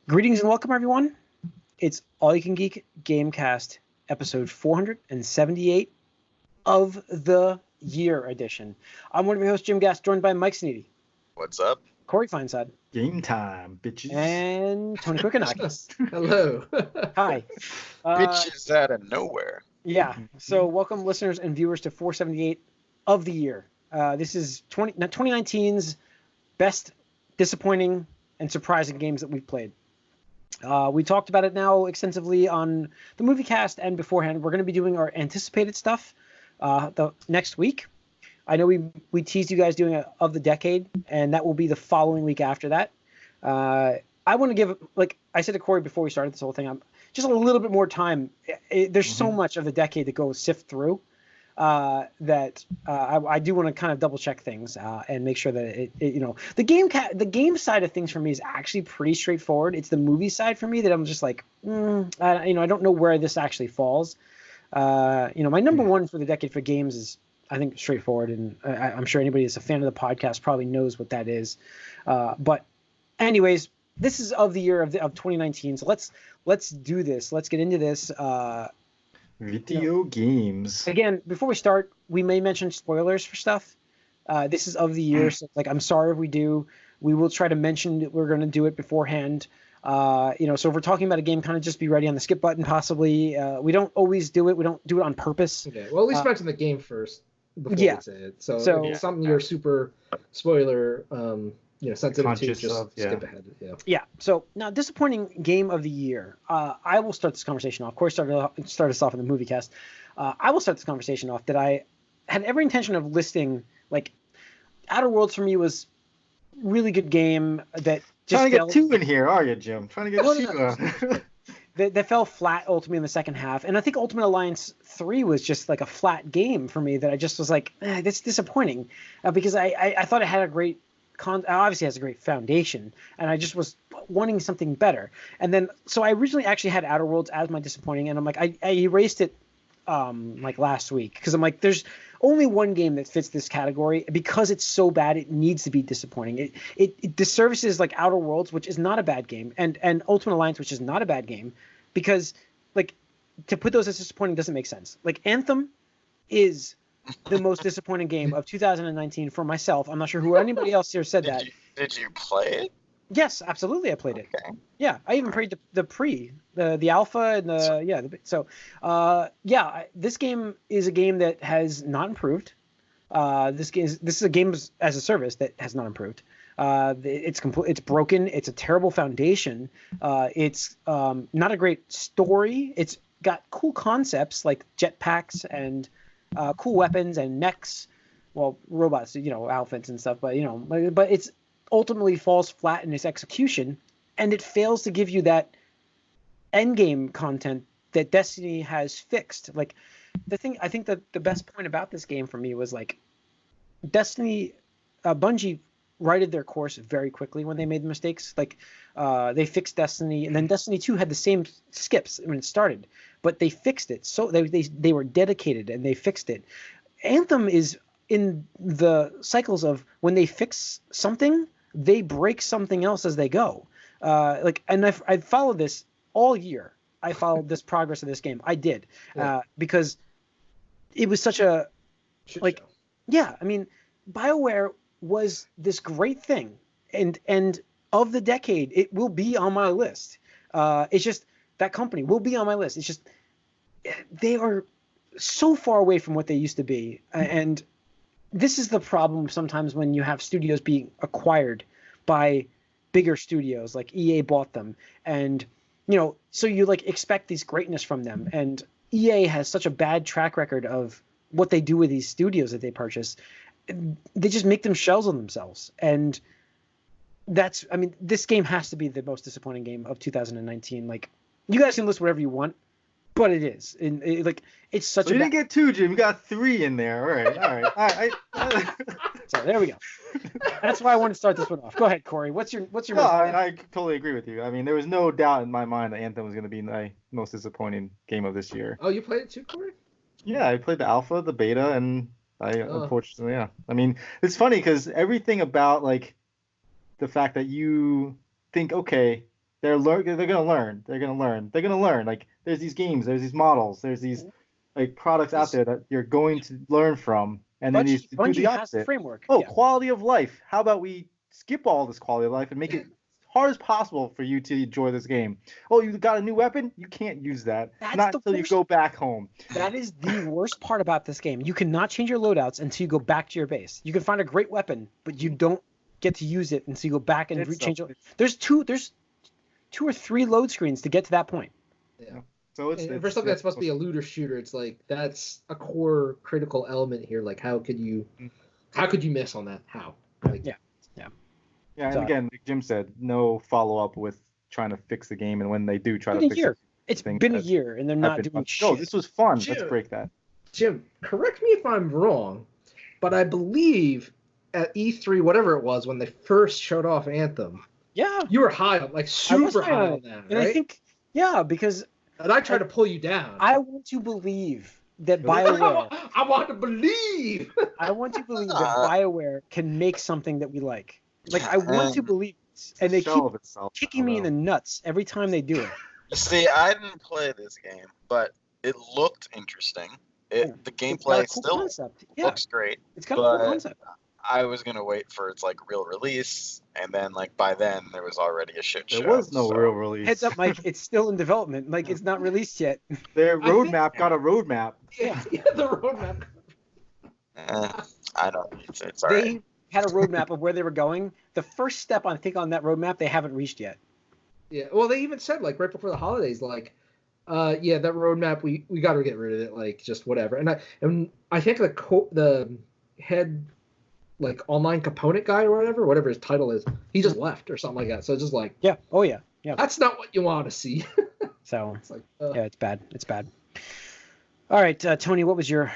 Greetings and welcome, everyone. It's All You Can Geek Gamecast, episode 478 of the year edition. I'm one of your hosts, Jim Gass, joined by Mike Sneedy. What's up? Corey Feinside. Game time, bitches. And Tony Quickenakis. Hello. Hi. Bitches out of nowhere. Yeah. So welcome, listeners and viewers, to 478 of the year. This is 2019's best disappointing and surprising games that we've played. We talked about it now extensively on the movie cast and beforehand. We're going to be doing our anticipated stuff the next week. I know we teased you guys doing of the decade, and that will be the following week after that. I want to give, like I said to Corey before we started this whole thing, just a little bit more time. There's so much of the decade to go sift through that I do want to kind of double check things and make sure that the game side of things for me is actually pretty straightforward. It's the movie side for me that I'm just like, I don't know where this actually falls. My number one for the decade for games is, I think, straightforward, and I'm sure anybody that's a fan of the podcast probably knows what that is. But anyways, this is of the year of 2019. So let's do this. Let's get into this. Video games. Again, before we start, we may mention spoilers for stuff. This is of the year, so I'm sorry if we do. We will try to mention that we're going to do it beforehand. So if we're talking about a game, kind of just be ready on the skip button, possibly. We don't always do it. We don't do it on purpose. Okay. Well, at least mention the game first before we say it. So if it's something you're super spoiler sensitive Conscious to, just of, skip ahead. Yeah. So now, disappointing game of the year. I will start this conversation off. Corey start us off in the movie cast. I will start this conversation off that I had every intention of listing. Like, Outer Worlds for me was really good game that just trying to get two in here, are you, Jim? Trying to get two. That fell flat ultimately in the second half, and I think Ultimate Alliance 3 was just like a flat game for me that I just was like, that's disappointing, because I thought it had a great. Obviously has a great foundation, and I just was wanting something better. And then, so I originally actually had Outer Worlds as my disappointing, and I'm like, I erased it like last week, because I'm like, there's only one game that fits this category because it's so bad it needs to be disappointing. It disservices like Outer Worlds, which is not a bad game, and Ultimate Alliance, which is not a bad game, because like to put those as disappointing doesn't make sense. Like Anthem is the most disappointing game of 2019 for myself. I'm not sure who anybody else here said that. Did you play it? Yes, absolutely. I played it. Okay. Yeah, I even played the alpha and this game is a game that has not improved. This is a game as a service that has not improved. It's broken. It's a terrible foundation. It's not a great story. It's got cool concepts like jetpacks and cool weapons and mechs, robots, outfits and stuff, but it's ultimately falls flat in its execution, and it fails to give you that end game content that Destiny has fixed. Like, I think that the best point about this game for me was like Destiny, Bungie righted their course very quickly when they made mistakes. Like they fixed Destiny, and then Destiny 2 had the same skips when it started, but they fixed it. So they were dedicated and they fixed it. Anthem is in the cycles of when they fix something, they break something else as they go. And I followed this all year. I followed this progress of this game. I did because it was such a yeah. I mean, BioWare was this great thing, and of the decade, it will be on my list. It's just that company will be on my list. It's just they are so far away from what they used to be, and this is the problem sometimes when you have studios being acquired by bigger studios, like EA bought them, and so you like expect these greatness from them, and EA has such a bad track record of what they do with these studios that they purchase. They just make them shells of themselves, and this game has to be the most disappointing game of 2019. Like, you guys can list whatever you want, but it is, and it's such. You didn't get two, Jim. You got three in there. All right. So there we go. That's why I wanted to start this one off. Go ahead, Corey. What's your? No, I totally agree with you. I mean, there was no doubt in my mind that Anthem was going to be my most disappointing game of this year. Oh, you played it too, Corey? Yeah, I played the alpha, the beta, and unfortunately, yeah. I mean, it's funny because everything about like the fact that you think, okay, They're gonna learn. Like there's these games, there's these models, there's these like products out there that you're going to learn from, and then you do the Bungie has opposite. the framework. Oh, quality of life. How about we skip all this quality of life and make it hard as possible for you to enjoy this game? Oh, you got a new weapon? You can't use that. Not until you go back home. That is the worst part about this game. You cannot change your loadouts until you go back to your base. You can find a great weapon, but you don't get to use it until you go back and change it. There's two or three load screens to get to that point. Yeah. So it's for something that's supposed to be a looter shooter, it's like that's a core critical element here. Like how could you miss on that? How? Like, Yeah, and again, like Jim said, no follow up with trying to fix the game, and when they do try to fix it, it's been a year, and they're not doing shit. No, this was fun. Let's break that. Jim, correct me if I'm wrong, but I believe at E3, whatever it was, when they first showed off Anthem, you were high on, like super high on that, and right? I think, because. And I tried to pull you down. I want to believe that BioWare. I want to believe. I want to believe that BioWare can make something that we like. Like I want to believe this, and they keep kicking me in the nuts every time they do it. You see, I didn't play this game, but it looked interesting. The gameplay still looks great. It's got a cool concept. I was gonna wait for its like real release, and then like by then there was already a shit show. There was no real release. Heads up, Mike. It's still in development. Like it's not released yet. Their roadmap got a roadmap. Yeah, the roadmap. I don't. It's all right. They had a roadmap of where they were going. The first step, I think, on that roadmap they haven't reached yet. Yeah. Well, they even said like right before the holidays, like, that roadmap we got to get rid of it. Like just whatever. And I think the head. Like online component guy or whatever his title is, he just left or something like that. So it's just like, that's not what you want to see. So it's like, it's bad. It's bad. All right, Tony, what was your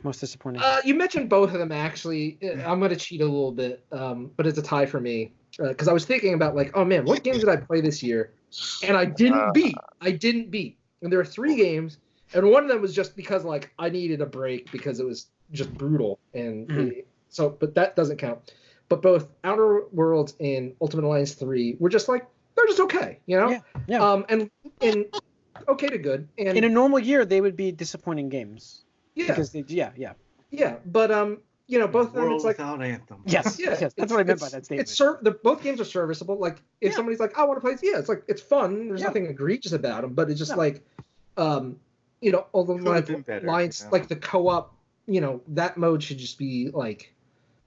most disappointing? You mentioned both of them actually. I'm gonna cheat a little bit, but it's a tie for me because I was thinking about like, oh man, what games did I play this year, and I didn't beat. And there are 3 games, and one of them was just because like I needed a break because it was just brutal and. So, but that doesn't count. But both Outer Worlds and Ultimate Alliance 3 were just like, they're just okay, you know? Yeah. And okay to good. And in a normal year, they would be disappointing games. Yeah. Because Yeah, but both of them, it's like Anthem. Yes, yes, that's what I meant by that statement. Both games are serviceable. Like if somebody's like, I want to play, it's like it's fun. There's nothing egregious about them, but it's just like, although Alliance, like the co-op, that mode should just be like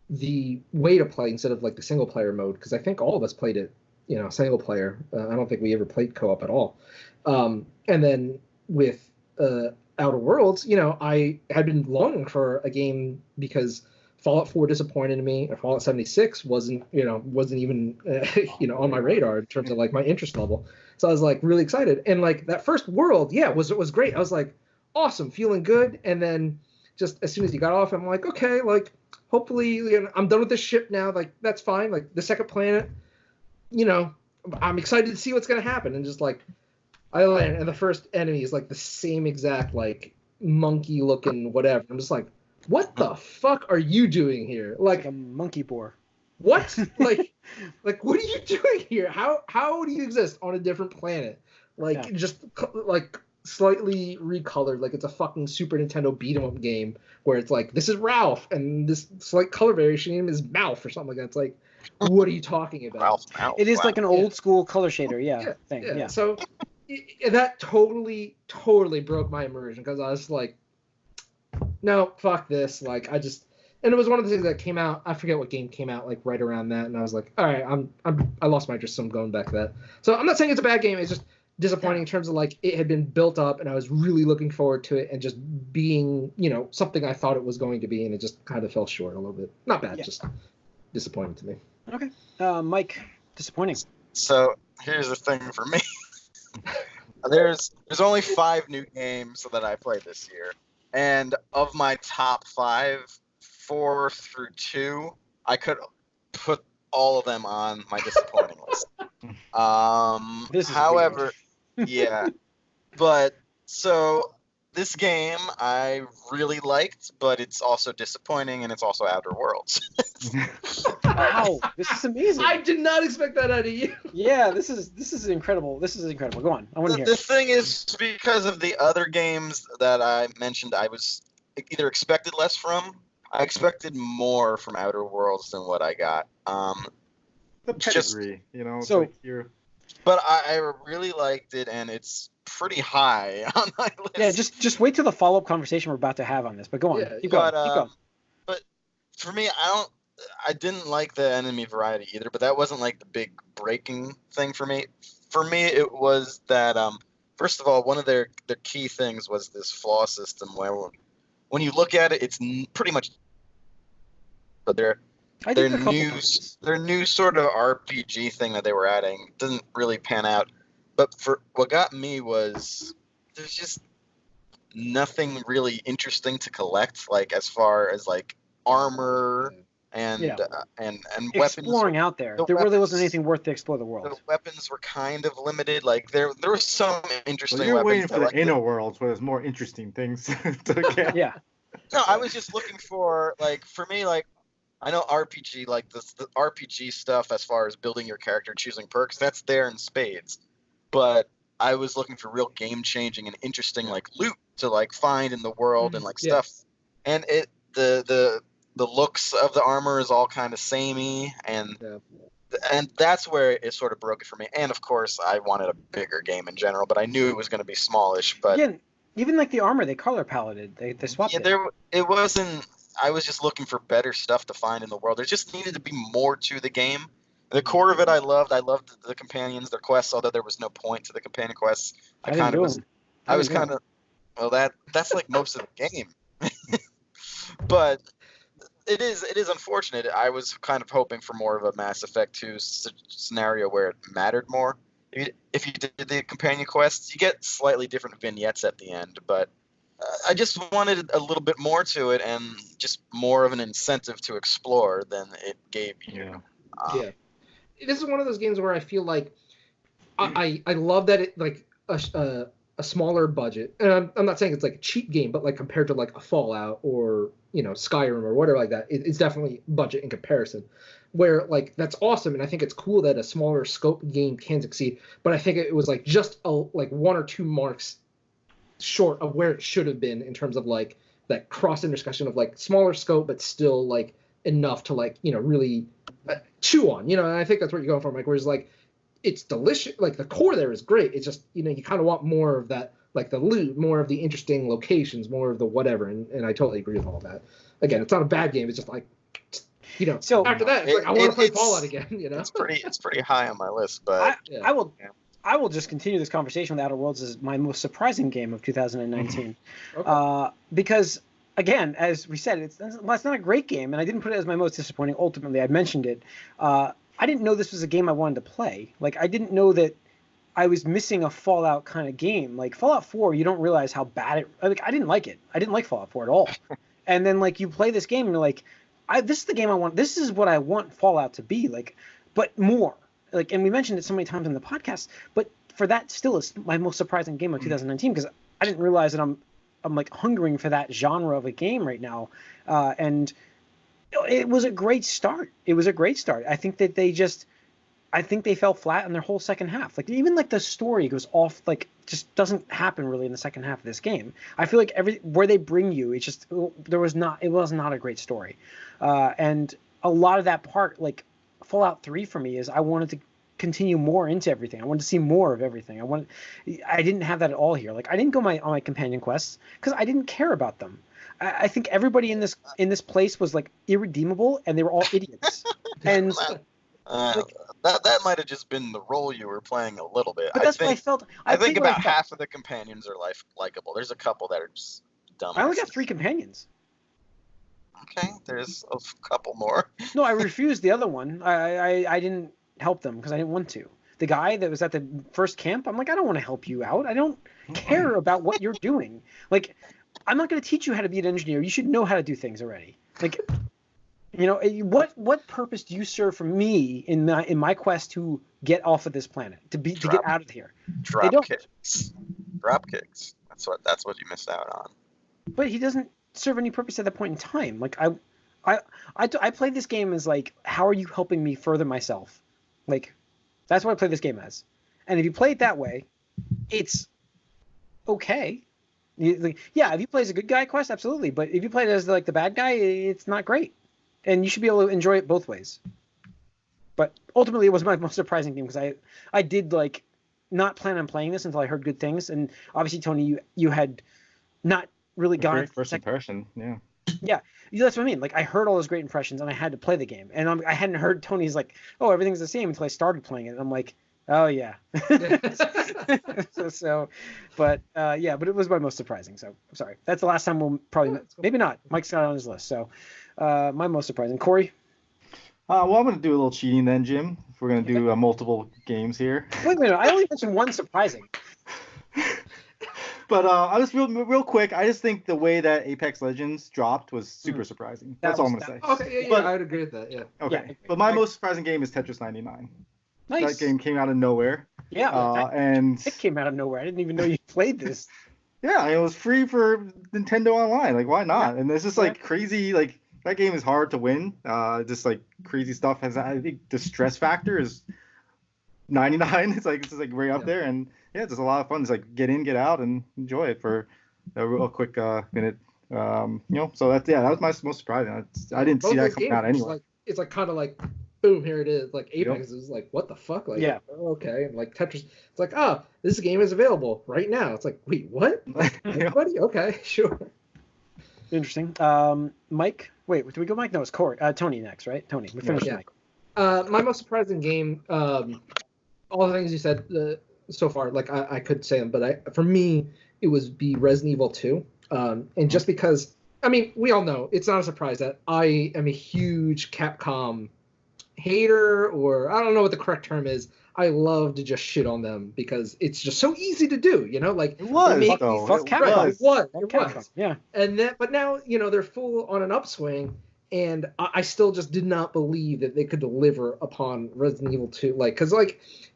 the way to play instead of like the single player mode, because I think all of us played it single player. I don't think we ever played co-op at all. And then with Outer Worlds, I had been longing for a game because Fallout 4 disappointed me, or Fallout 76 wasn't even on my radar in terms of like my interest level. So I was like really excited, and like that first world was great. I was like awesome, feeling good. And then just as soon as you got off, I'm like, okay, like hopefully I'm done with this ship now. Like that's fine. Like the second planet, I'm excited to see what's gonna happen. And just like I land, and the first enemy is like the same exact like monkey looking whatever. I'm just like, what the fuck are you doing here? Like a monkey boar. What? like what are you doing here? How do you exist on a different planet? Like just like slightly recolored, like it's a fucking Super Nintendo beat 'em up game where it's like this is Ralph and this slight color variation name is Mouth or something like that. It's like, what are you talking about? Ralph. It is like an old school color shader, thing. Yeah. So that totally broke my immersion because I was like, no, fuck this. Like and it was one of the things that came out. I forget what game came out like right around that, and I was like, all right, I lost my interest, so I'm going back to that. So I'm not saying it's a bad game. It's just disappointing in terms of like it had been built up, and I was really looking forward to it, and just being something I thought it was going to be, and it just kind of fell short a little bit. Not bad, just disappointing to me. Okay, Mike, disappointing. So here's the thing for me. There's only 5 new games that I played this year, and of my top 5. 4 through 2, I could put all of them on my disappointing list. However, but so this game I really liked, but it's also disappointing, and it's also Outer Worlds. Wow, this is amazing. I did not expect that out of you. Yeah, this is incredible. This is incredible. Go on. I want to hear. The thing is, because of the other games that I mentioned, I was either expected less from. I expected more from Outer Worlds than what I got. The pedigree, you know. So, like you're... But I really liked it, and it's pretty high on my list. Yeah, just wait till the follow-up conversation we're about to have on this. But go on. Yeah, Keep going. Keep going. But for me, I didn't like the enemy variety either. But that wasn't like the big breaking thing for me. For me, it was that first of all, one of their key things was this flaw system where when you look at it, it's pretty much. But their new sort of RPG thing that they were adding didn't really pan out. But for what got me was there's just nothing really interesting to collect, like as far as like armor and weapons. Exploring out there. There really wasn't anything worth to explore the world. The weapons were kind of limited. Like there were some interesting you're weapons. Waiting for the inner worlds where there's more interesting things to get. Yeah. No, I was just looking for like for me like I know RPG like the RPG stuff as far as building your character, choosing perks, that's there in spades. But I was looking for real game changing and interesting like loot to like find in the world and like stuff. And the looks of the armor is all kind of samey and that's where it sort of broke it for me. And of course I wanted a bigger game in general, but I knew it was going to be smallish. But again, even like the armor, they color paletted. They swapped it. It wasn't. I was just looking for better stuff to find in the world. There just needed to be more to the game. The core of it, I loved. I loved the companions, their quests. Although there was no point to the companion quests, I was kind of. Well, that's like most of the game. But it is unfortunate. I was kind of hoping for more of a Mass Effect 2 scenario where it mattered more. If you did the companion quests, you get slightly different vignettes at the end, but I just wanted a little bit more to it and just more of an incentive to explore than it gave you. Yeah. This is one of those games where I feel like I love that it like a smaller budget, and I'm not saying it's like a cheap game, but like compared to like a Fallout or Skyrim or whatever like that, it's definitely budget in comparison. Where like that's awesome, and I think it's cool that a smaller scope game can succeed. But I think it was like just like one or two marks short of where it should have been in terms of like that cross intersection of like smaller scope, but still like enough to like really chew on. And I think that's what you're going for, Mike. Whereas like it's delicious, like the core there is great. It's just you kind of want more of that, like the loot, more of the interesting locations, more of the whatever. And I totally agree with all that. Again, it's not a bad game. It's just like. So after that, it's like I want to play Fallout again. It's pretty high on my list, but I will just continue this conversation with Outer Worlds as my most surprising game of 2019, because again, as we said, it's not a great game, and I didn't put it as my most disappointing. Ultimately, I mentioned it. I didn't know this was a game I wanted to play. Like I didn't know that I was missing a Fallout kind of game. Like Fallout 4, you don't realize how bad it. Like I didn't like it. I didn't like Fallout 4 at all. And then like you play this game and you're like. This is the game I want. This is what I want Fallout to be like, but more. Like, and we mentioned it so many times in the podcast. But for that, still is my most surprising game of 2019 because I didn't realize that I'm like hungering for that genre of a game right now. And it was a great start. I think that they fell flat in their whole second half. Like even like the story goes off, like just doesn't happen really in the second half of this game. I feel like where they bring you, it was not a great story. And a lot of that part, like Fallout 3 for me is I wanted to continue more into everything. I wanted to see more of everything. I didn't have that at all here. Like I didn't go on my companion quests because I didn't care about them. I think everybody in this place was like irredeemable and they were all idiots. And that might have just been the role you were playing a little bit. But that's what I felt. I think about half of the companions are likable. There's a couple that are just dumb. I only got 3 companions. Okay, there's a couple more. No, I refused the other one. I didn't help them because I didn't want to. The guy that was at the first camp, I'm like, I don't want to help you out. I don't care about what you're doing. Like, I'm not going to teach you how to be an engineer. You should know how to do things already. Like, what purpose do you serve for me in my quest to get off of this planet, to get out of here? Drop kicks. That's what you missed out on. But he doesn't serve any purpose at that point in time. Like I played this game as like, how are you helping me further myself? Like, that's what I play this game as. And if you play it that way, it's okay. Yeah, if you play as a good guy quest, absolutely. But if you play it as like the bad guy, it's not great. And you should be able to enjoy it both ways. But ultimately, it was my most surprising game because I did like not plan on playing this until I heard good things. And obviously, Tony, you had not really gone. Great first impression, yeah. Yeah, that's what I mean. Like, I heard all those great impressions, and I had to play the game. And I hadn't heard Tony's like, oh, everything's the same until I started playing it. And I'm like, oh yeah. But it was my most surprising. So I'm sorry. That's the last time we'll probably maybe not. Mike's got it on his list. So my most surprising. Corey. Well, I'm gonna do a little cheating then, Jim. If we're gonna do multiple games here. Wait a minute. I only mentioned one surprising. But I just real quick. I just think the way that Apex Legends dropped was super surprising. That's all I'm gonna say. Okay, yeah, I would agree with that. Yeah. Okay. Yeah. But my most surprising game is Tetris 99. Nice. That game came out of nowhere. Yeah. And it came out of nowhere. I didn't even know you played this. Yeah, it was free for Nintendo Online. Like, why not? Yeah. And it's just like crazy. Like, that game is hard to win. Just like crazy stuff. I think the stress factor is 99. It's just like right up there. And yeah, it's just a lot of fun. It's like get in, get out, and enjoy it for a real quick minute. So that was my most surprising. I didn't see that coming out anyway. It's like kind of like, boom, here it is. Like Apex is like, what the fuck? Like, yeah, okay. And like Tetris, it's like, this game is available right now. It's like, wait, what? Buddy? Okay, sure. Interesting. Mike? Wait, did we go Mike? No, it's Corey. Tony next, right? Tony. We finished Mike. My most surprising game, all the things you said so far, like I could say them, but for me, it was Resident Evil 2. And just because, I mean, we all know, it's not a surprise that I am a huge Capcom hater, or I don't know what the correct term is. I love to just shit on them because it's just so easy to do, like it was. Fuck Capcom. It was. Yeah. And but now, they're full on an upswing, and I still just did not believe that they could deliver upon Resident Evil 2. Because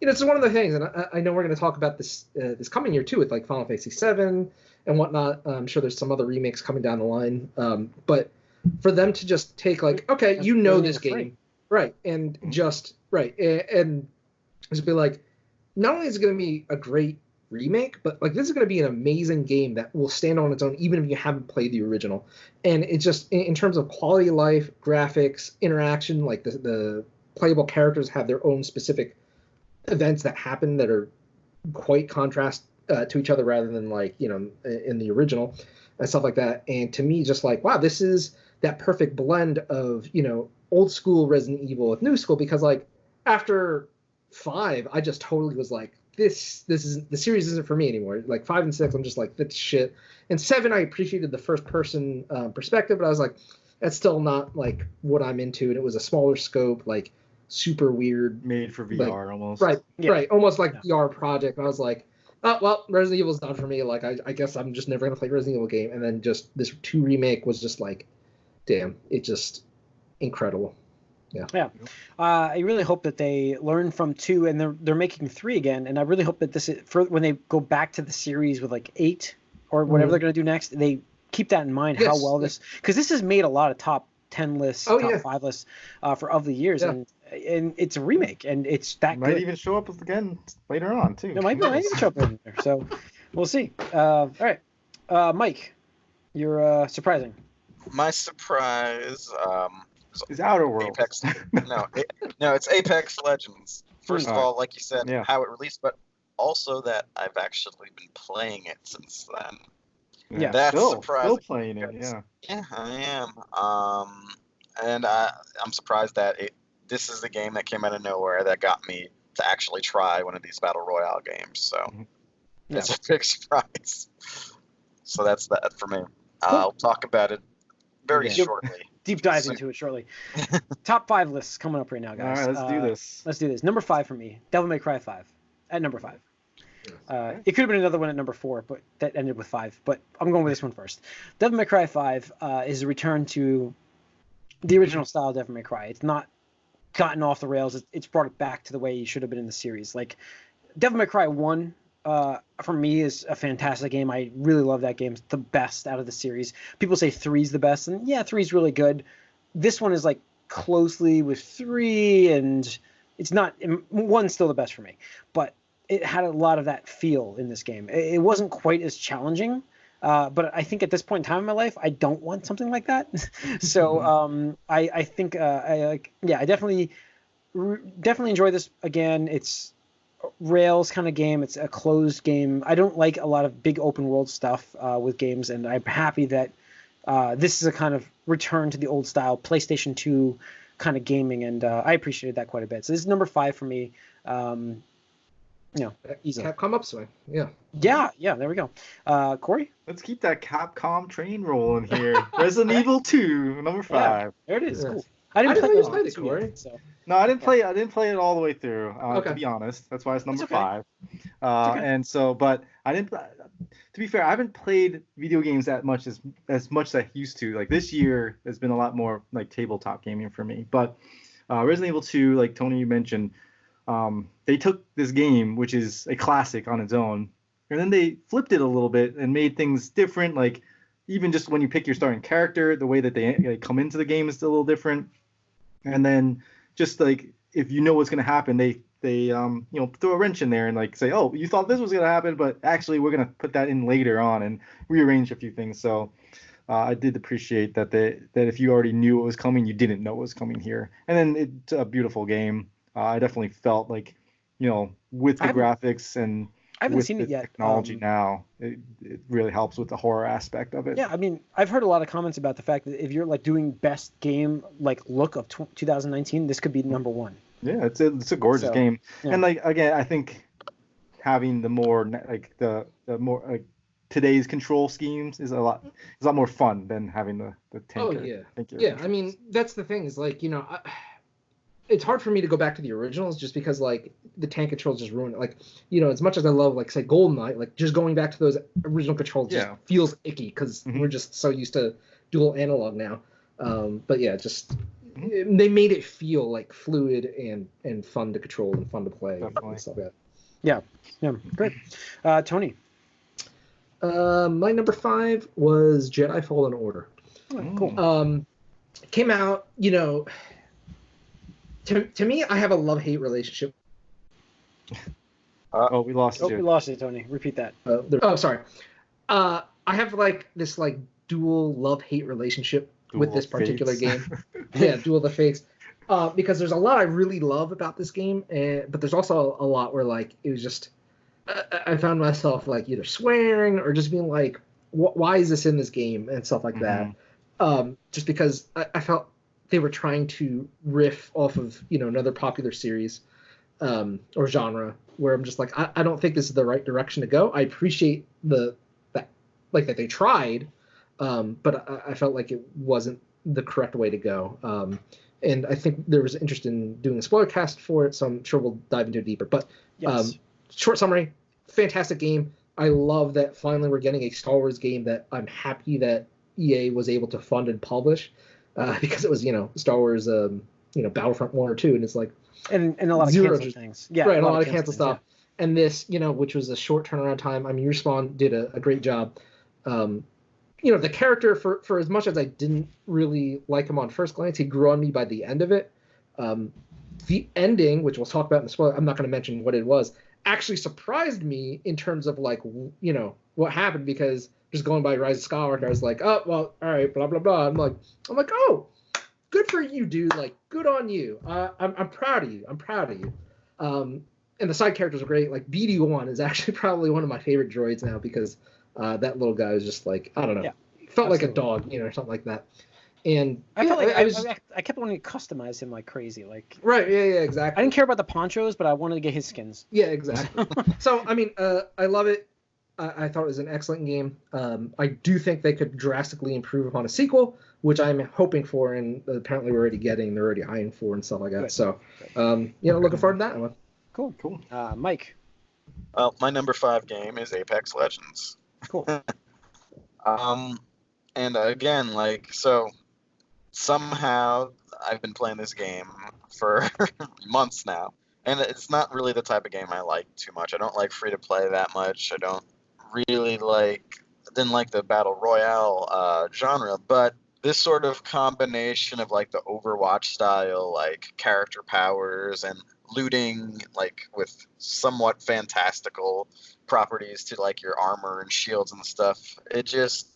it's one of the things, and I know we're going to talk about this this coming year too with like Final Fantasy 7 and whatnot. I'm sure there's some other remakes coming down the line. But for them to just take okay, this game, right, and just and just be like, not only is it going to be a great remake, but this is going to be an amazing game that will stand on its own even if you haven't played the original. And it's just in terms of quality of life, graphics, interaction, like the playable characters have their own specific events that happen that are quite contrast to each other rather than in the original and stuff like that. And to me, just wow, this is that perfect blend of old school Resident Evil with new school, because after 5, I just totally was like, this is the series isn't for me anymore. 5 and 6, I'm just like, that's shit. And 7, I appreciated the first person perspective, but I was like, that's still not what I'm into. And it was a smaller scope, super weird, made for VR almost. Right, almost VR project. And I was like, oh well, Resident Evil's not for me. I guess I'm just never gonna play Resident Evil game. And then just this 2 remake was just damn, it just incredible. Yeah. I really hope that they learn from 2 and they're making 3 again. And I really hope that this is when they go back to the series with 8 or whatever they're going to do next, they keep that in mind, how well this, because this has made a lot of top 10 lists, top 5 lists of the years. Yeah. And it's a remake and it's that might good. Even show up again later on too. It might even show up in there. So we'll see. All right. Mike, you're surprising. My surprise, is outerworlds. Apex. No, it's Apex Legends. First of all, like you said, how it released, but also that I've actually been playing it since then. Yeah, that's surprising. Still playing it, yeah. Yeah, I am. And I'm surprised that this is the game that came out of nowhere that got me to actually try one of these battle royale games. So it's a big surprise. So that's that for me. I'll talk about it very shortly. Deep dive into it shortly. Top 5 lists coming up right now, guys. All right, let's do this. Let's do this. Number 5 for me, Devil May Cry 5 at number 5. It could have been another one at number 4, but that ended with 5. But I'm going with this one first. Devil May Cry 5 is a return to the original style of Devil May Cry. It's not gotten off the rails. It's brought it back to the way it should have been in the series. Devil May Cry 1 for me, is a fantastic game. I really love that game. It's the best out of the series. People say 3's the best, and yeah, 3's really good. This one is like closely with 3, and it's not. 1's still the best for me, but it had a lot of that feel in this game. It wasn't quite as challenging, but I think at this point in time in my life, I don't want something like that. So I think I definitely enjoy this again. It's Rails kind of game. It's a closed game. I don't like a lot of big open world stuff with games, and I'm happy that this is a kind of return to the old style PlayStation 2 kind of gaming, and I appreciated that quite a bit. So this is number 5 for me. Easily. Capcom upswing. Yeah. Yeah. There we go. Corey? Let's keep that Capcom train rolling here. Resident Evil 2, number 5. Yeah, there it is. Yeah. Cool. I didn't play it, Corey. So. No, I didn't play it all the way through. To be honest, that's why it's number 5. Okay. And so, but I didn't. To be fair, I haven't played video games as much as I used to. Like this year has been a lot more like tabletop gaming for me. But Resident Evil 2, like Tony, you mentioned, they took this game, which is a classic on its own, and then they flipped it a little bit and made things different. Like even just when you pick your starting character, the way that they come into the game is a little different. And then just like if you know what's going to happen, they throw a wrench in there and like say, oh, you thought this was going to happen, but actually we're going to put that in later on and rearrange a few things. So I did appreciate that if you already knew what was coming, you didn't know what was coming here. And then it's a beautiful game. I definitely felt like, with the graphics and I haven't with seen the it yet. technology now, it really helps with the horror aspect of it. Yeah, I mean, I've heard a lot of comments about the fact that if you're like doing best game like look of 2019, this could be number 1. Yeah, it's a gorgeous game. Yeah. And like again, I think having the more like the more like today's control schemes is a lot more fun than having the tanker. Oh yeah, yeah. I mean, that's the thing is like it's hard for me to go back to the originals just because like the tank controls just ruin it. Like as much as I love like say GoldenEye, like just going back to those original controls just feels icky because we're just so used to dual analog now. But yeah, just they made it feel like fluid and fun to control and fun to play. And stuff like that. Yeah, great. Tony. My number 5 was Jedi Fallen Order. Oh, cool. Came out, to me, I have a love-hate relationship. We lost you. We lost you, Tony. Repeat that. Sorry. I have like this like dual love-hate relationship with this particular game. Yeah, Duel of the Fates. Because there's a lot I really love about this game, but there's also a lot where like it was just I found myself like either swearing or just being like, why is this in this game and stuff like that. Just because I felt they were trying to riff off of another popular series or genre where I'm just like I don't think this is the right direction to go. I appreciate that they tried, but I felt like it wasn't the correct way to go. And I think there was interest in doing a spoiler cast for it, so I'm sure we'll dive into it deeper. But short summary, fantastic game. I love that finally we're getting a Star Wars game that I'm happy that EA was able to fund and publish. Because it was, Star Wars, Battlefront 1 or 2, and it's like and a lot of canceled things. Yeah, right, a lot of canceled stuff. Yeah. And this, which was a short turnaround time. I mean, Respawn did a great job. The character, for as much as I didn't really like him on first glance, he grew on me by the end of it. The ending, which we'll talk about in the spoiler, I'm not going to mention what it was, actually surprised me in terms of like, what happened, because just going by Rise of Skywalker, I was like, oh, well, all right, blah, blah, blah. I'm like, oh, good for you, dude. Like, good on you. I'm proud of you. And the side characters are great. Like, BD1 is actually probably one of my favorite droids now because that little guy was just like, I don't know, felt like a dog, or something like that. And I felt like I kept wanting to customize him like crazy. Like, right, yeah, exactly. I didn't care about the ponchos, but I wanted to get his skins. Yeah, exactly. So, I mean, I love it. I thought it was an excellent game. I do think they could drastically improve upon a sequel, which I'm hoping for, and apparently we're already getting. They're already eyeing for and stuff like that. Good. So, looking forward to that one. Cool. Mike. Well, my number 5 game is Apex Legends. Cool. And again, like, so somehow I've been playing this game for months now, And it's not really the type of game I like too much. I don't like free to play that much. I don't really didn't like the battle royale genre, but this sort of combination of like the Overwatch style, like character powers and looting, like with somewhat fantastical properties to like your armor and shields and stuff. It just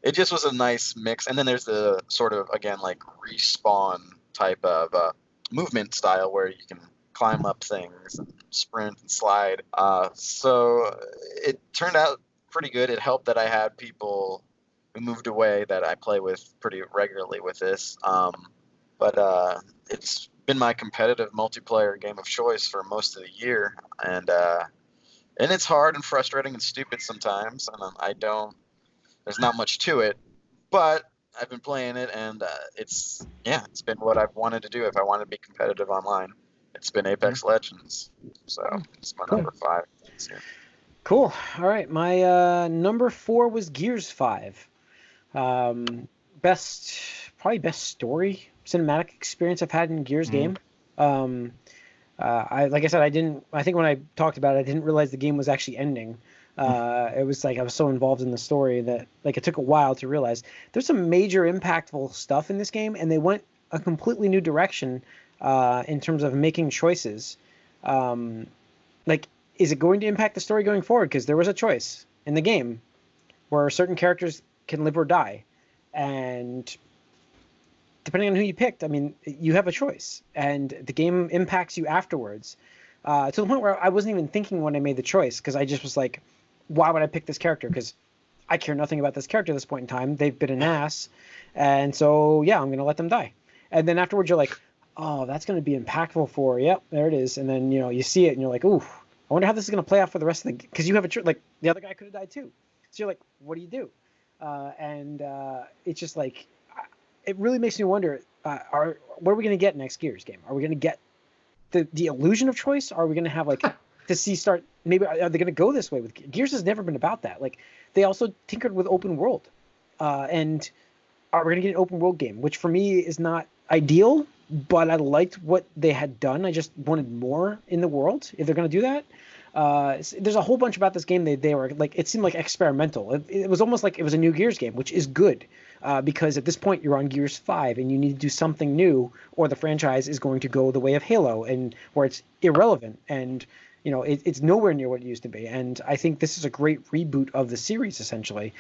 was a nice mix. And then there's the sort of, again, like respawn type of movement style where you can climb up things and sprint and slide. So it turned out pretty good. It helped that I had people who moved away that I play with pretty regularly with this. But it's been my competitive multiplayer game of choice for most of the year. And it's hard and frustrating and stupid sometimes. And there's not much to it, but I've been playing it, and it's been what I've wanted to do if I want to be competitive online. It's been Apex Legends, so it's my number 5. Cool. All right, my number 4 was Gears 5. Best story cinematic experience I've had in Gears game. Like I said, I think when I talked about it, I didn't realize the game was actually ending. It was like I was so involved in the story that like it took a while to realize there's some major impactful stuff in this game, and they went a completely new direction in terms of making choices. Like, is it going to impact the story going forward? Because there was a choice in the game where certain characters can live or die, and depending on who you picked, I mean, you have a choice, and the game impacts you afterwards. To the point where I wasn't even thinking when I made the choice, because I just was like, why would I pick this character? Because I care nothing about this character at this point in time. They've been an ass. And so, yeah, I'm going to let them die. And then afterwards, you're like, oh, that's going to be impactful for, yep, there it is. And then, you see it and you're like, ooh, I wonder how this is going to play out for the rest of the game. Because you have like, the other guy could have died too. So you're like, what do you do? It's just like, it really makes me wonder, what are we going to get next Gears game? Are we going to get the illusion of choice? Are we going to have like maybe are they going to go this way with Gears? Has never been about that. Like, they also tinkered with open world, and are we going to get an open world game, which for me is not ideal, but I liked what they had done. I just wanted more in the world if they're going to do that. There's a whole bunch about this game. They were like, it seemed like experimental. It was almost like it was a new Gears game, which is good, because at this point you're on Gears 5 and you need to do something new, or the franchise is going to go the way of Halo, and where it's irrelevant and it's nowhere near what it used to be. And I think this is a great reboot of the series, essentially,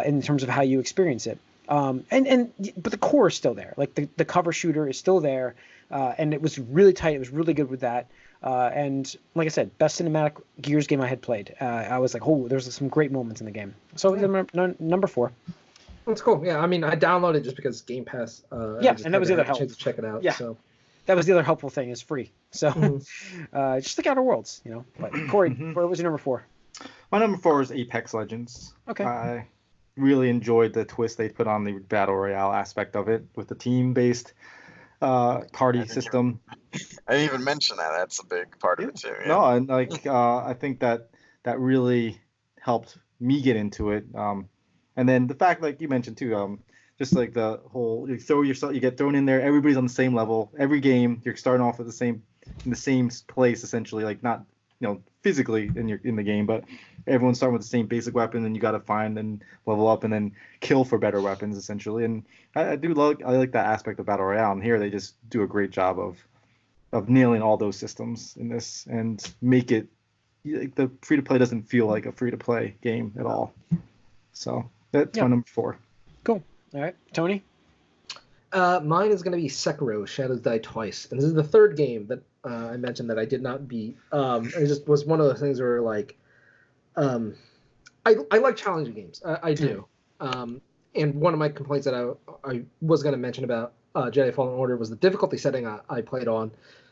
in terms of how you experience it. But the core is still there. Like the cover shooter is still there, and it was really tight. It was really good with that. And like I said, best cinematic Gears game I had played. I was like, oh, there's some great moments in the game. So number 4. That's cool. Yeah, I mean, I downloaded just because Game Pass. And that was the other help. To check it out. Yeah. So. That was the other helpful thing. It's free. So just like Outer Worlds, But Corey, what was your number 4? My number 4 is Apex Legends. Okay. I really enjoyed the twist they put on the battle royale aspect of it with the team-based party system. I didn't even mention that. That's a big part of it too. Yeah. No, and like I think that really helped me get into it. And then the fact, like you mentioned too, just like the whole you get thrown in there. Everybody's on the same level. Every game you're starting off in the same place essentially. Like not physically in the game, but everyone's starting with the same basic weapon, and you got to find and level up and then kill for better weapons essentially. And I like that aspect of battle royale. And here they just do a great job of nailing all those systems in this and make it like the free to play doesn't feel like a free to play game at all. So that's my number 4. Cool. All right, Tony. Mine is going to be Sekiro: Shadows Die Twice, and this is the third game that I mentioned that I did not beat. It just was one of those things where like, I like challenging games. I do. And one of my complaints that I was going to mention about Jedi Fallen Order was the difficulty setting I played on.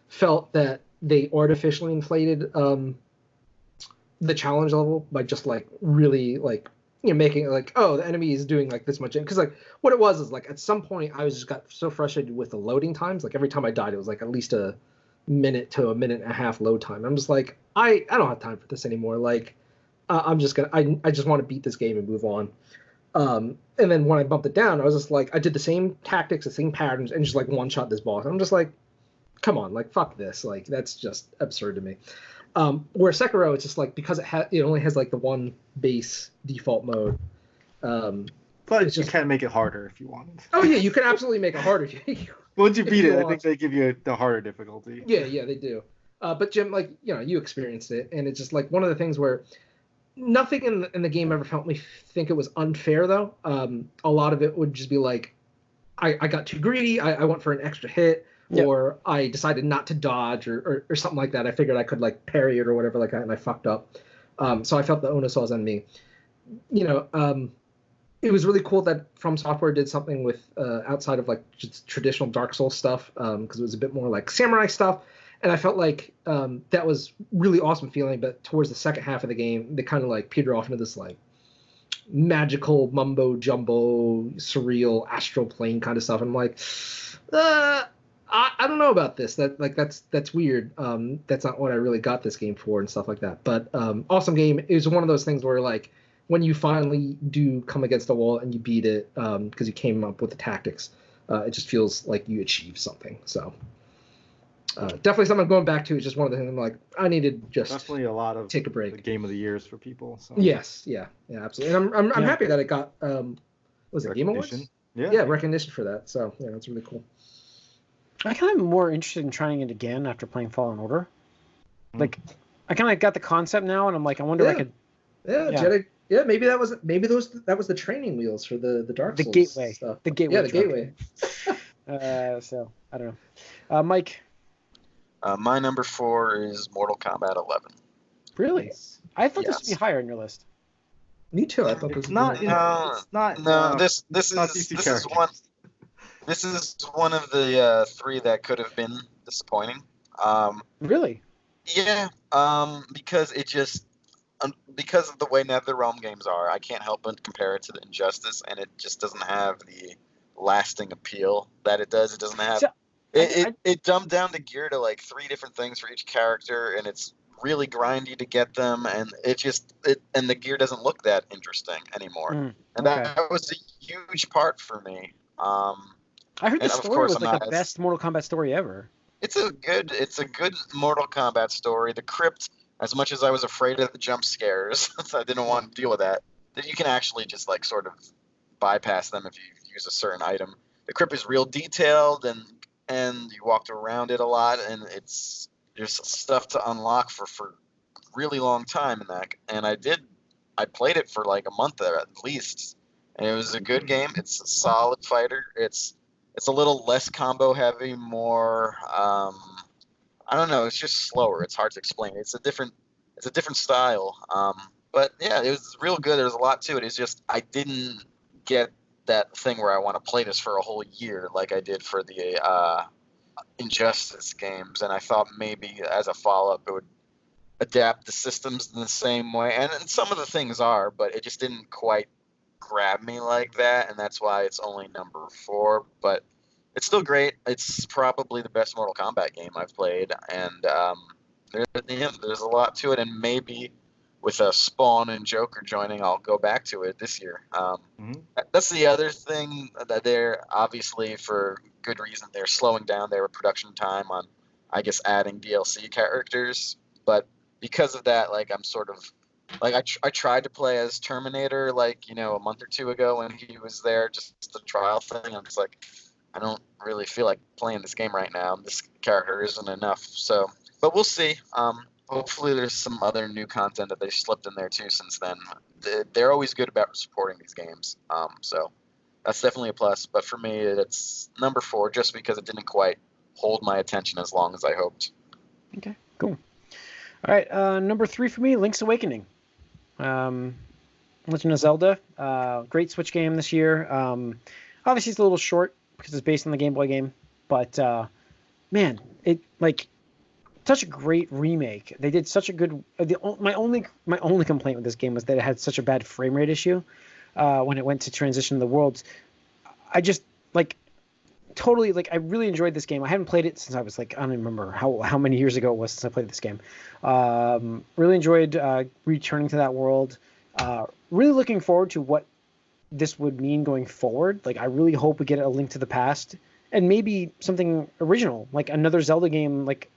Felt that they artificially inflated the challenge level by just like really like making it like, oh, the enemy is doing like this much, because like what it was is like at some point I just got so frustrated with the loading times. Like every time I died, it was like at least a minute to a minute and a half load time. I'm just like, I don't have time for this anymore. Like I just want to beat this game and move on. And then when I bumped it down, I was just like, I did the same tactics, the same patterns, and just like one shot this boss. I'm just like, come on, like fuck this, like that's just absurd to me. Where Sekiro, it's just like because it only has like the one base default mode. But it's you just can make it harder if you want. Oh yeah, you can absolutely make it harder. Once you if beat you it, I want. think they give you the harder difficulty. Yeah, they do. But Jim, like you experienced it, and it's just like one of the things where nothing in the game ever felt me think it was unfair though. A lot of it would just be like, I got too greedy. I went for an extra hit, or I decided not to dodge, or something like that. I figured I could like parry it or whatever like that, and I fucked up. So I felt the onus was on me. It was really cool that From Software did something with outside of like just traditional Dark Souls stuff, because it was a bit more like samurai stuff. And I felt like that was really awesome feeling. But towards the second half of the game, they kind of like petered off into this like magical mumbo jumbo, surreal astral plane kind of stuff. And I'm like, I don't know about this. That's weird. That's not what I really got this game for and stuff like that. But awesome game. It was one of those things where like when you finally do come against the wall and you beat it because you came up with the tactics, it just feels like you achieved something. So. Definitely something I'm going back to. Is just one of the things I'm like, I need to just definitely a lot of take a break. The game of the years for people. So. Yes, yeah, absolutely. And I'm happy that it got was it Game Awards? Yeah, recognition for that. So yeah, that's really cool. I kind of more interested in trying it again after playing Fallen Order. Like, I kind of got the concept now, and I'm like, I wonder if I could. Yeah, maybe that was the training wheels for the Dark Souls gateway stuff. The gateway. Yeah, the gateway. So I don't know, Mike. My number 4 is Mortal Kombat 11. Really? I thought this would be higher on your list. Me too. I thought it's this not. was No, this is one. This is one of the 3 that could have been disappointing. Really? Yeah. Because it just because of the way NetherRealm games are, I can't help but compare it to the Injustice, and it just doesn't have the lasting appeal that it does. It doesn't have. It dumbed down the gear to like 3 different things for each character, and it's really grindy to get them, and and the gear doesn't look that interesting anymore. And that was a huge part for me. I heard the story was like the best Mortal Kombat story ever. It's a good Mortal Kombat story. The crypt, as much as I was afraid of the jump scares, I didn't want to deal with that. That you can actually just like sort of bypass them if you use a certain item. The crypt is real detailed, and you walked around it a lot, and there's stuff to unlock for really long time in that. And I played it for like a month there at least, and it was a good game. It's a solid fighter. It's a little less combo heavy, more I don't know. It's just slower. It's hard to explain. It's a different style. But yeah, it was real good. There's a lot to it. It's just I didn't get that thing where I want to play this for a whole year like I did for the Injustice games, and I thought maybe as a follow-up it would adapt the systems in the same way, and some of the things are, but it just didn't quite grab me like that, and that's why it's only number 4, but it's still great. It's probably the best Mortal Kombat game I've played, and there's a lot to it, and maybe with Spawn and Joker joining, I'll go back to it this year. That's the other thing that they're obviously, for good reason, they're slowing down their production time on, I guess, adding DLC characters. But because of that, like I'm sort of like I tried to play as Terminator like a month or 2 ago when he was there, just the trial thing. I'm just like, I don't really feel like playing this game right now. This character isn't enough. So, but we'll see. Hopefully there's some other new content that they slipped in there too since then. They're always good about supporting these games. So that's definitely a plus. But for me, it's number 4 just because it didn't quite hold my attention as long as I hoped. Okay, cool. All right, number 3 for me, Link's Awakening. Legend of Zelda. Great Switch game this year. Obviously it's a little short because it's based on the Game Boy game. But, man, it like... such a great remake. They did such a good. My only complaint with this game was that it had such a bad frame rate issue when it went to transition to the worlds. I just totally I really enjoyed this game. I haven't played it since I was I don't even remember how many years ago it was since I played this game. Really enjoyed returning to that world. Really looking forward to what this would mean going forward. I really hope we get a Link to the Past and maybe something original, like another Zelda game, like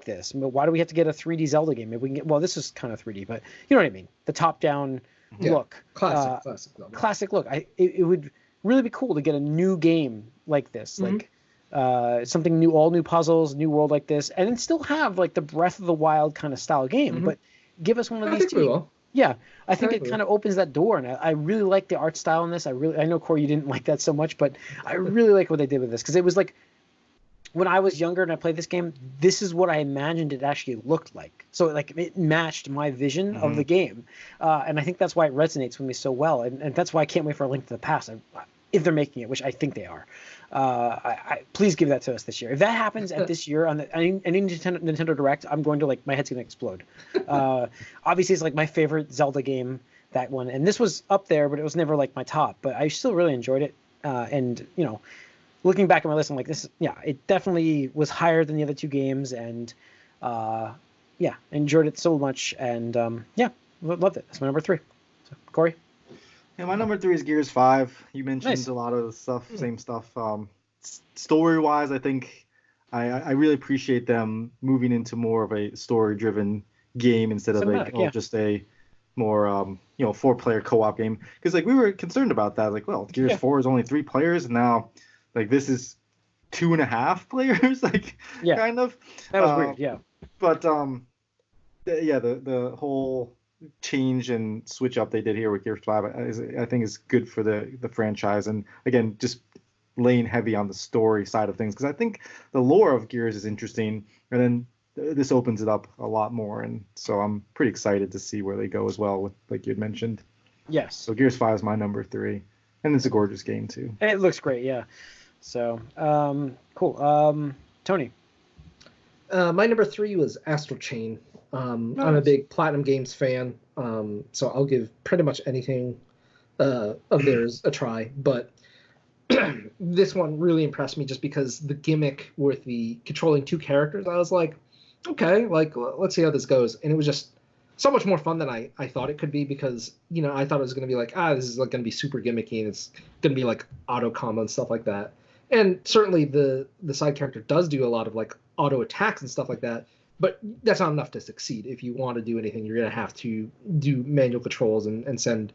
this. But why do we have to get a 3D Zelda game? Maybe we can get, well, this is kind of 3D, but you know what I mean. The top-down look, classic look. It would really be cool to get a new game like this, something new, all new puzzles, new world like this, and then still have like the Breath of the Wild kind of style game, but give us one of these two. Yeah, I think it kind of opens that door, and I really like the art style in this. I know, Corey, you didn't like that so much, but I really like what they did with this, because it was like, when I was younger and I played this game, this is what I imagined it actually looked like. So it matched my vision of the game, and I think that's why it resonates with me so well, and that's why I can't wait for A Link to the Past, if they're making it, which I think they are. Please give that to us this year. If that happens at this year on any Nintendo Direct, I'm going to, my head's going to explode. Obviously, it's my favorite Zelda game, that one, and this was up there, but it was never my top. But I still really enjoyed it, and looking back at my list, I'm like, it definitely was higher than the other two games, and enjoyed it so much, and loved it. That's my number 3. So, Corey? Yeah, my number 3 is Gears 5. You mentioned a lot of the stuff, same stuff. Story-wise, I think I really appreciate them moving into more of a story-driven game instead of just a more 4-player co-op game. Because we were concerned about that. Gears 4 is only 3 players, and now this is 2.5 players. Kind of. That was weird. Yeah. But the whole change and switch up they did here with Gears 5, I think is good for the franchise, and again, just laying heavy on the story side of things, because I think the lore of Gears is interesting, and then this opens it up a lot more, and so I'm pretty excited to see where they go as well, with like you had mentioned. Yes. So Gears 5 is my number 3, and it's a gorgeous game too. And it looks great, yeah. So cool. Tony. My number 3 was Astral Chain. Nice. I'm a big Platinum Games fan, so I'll give pretty much anything of theirs a try. But this one really impressed me just because the gimmick with the controlling 2 characters, I was like, okay, let's see how this goes. And it was just so much more fun than I thought it could be, because, I thought it was going to be this is going to be super gimmicky, and it's going to be auto combo and stuff like that. And certainly the side character does do a lot of auto attacks and stuff like that. But that's not enough to succeed. If you want to do anything, you're going to have to do manual controls and send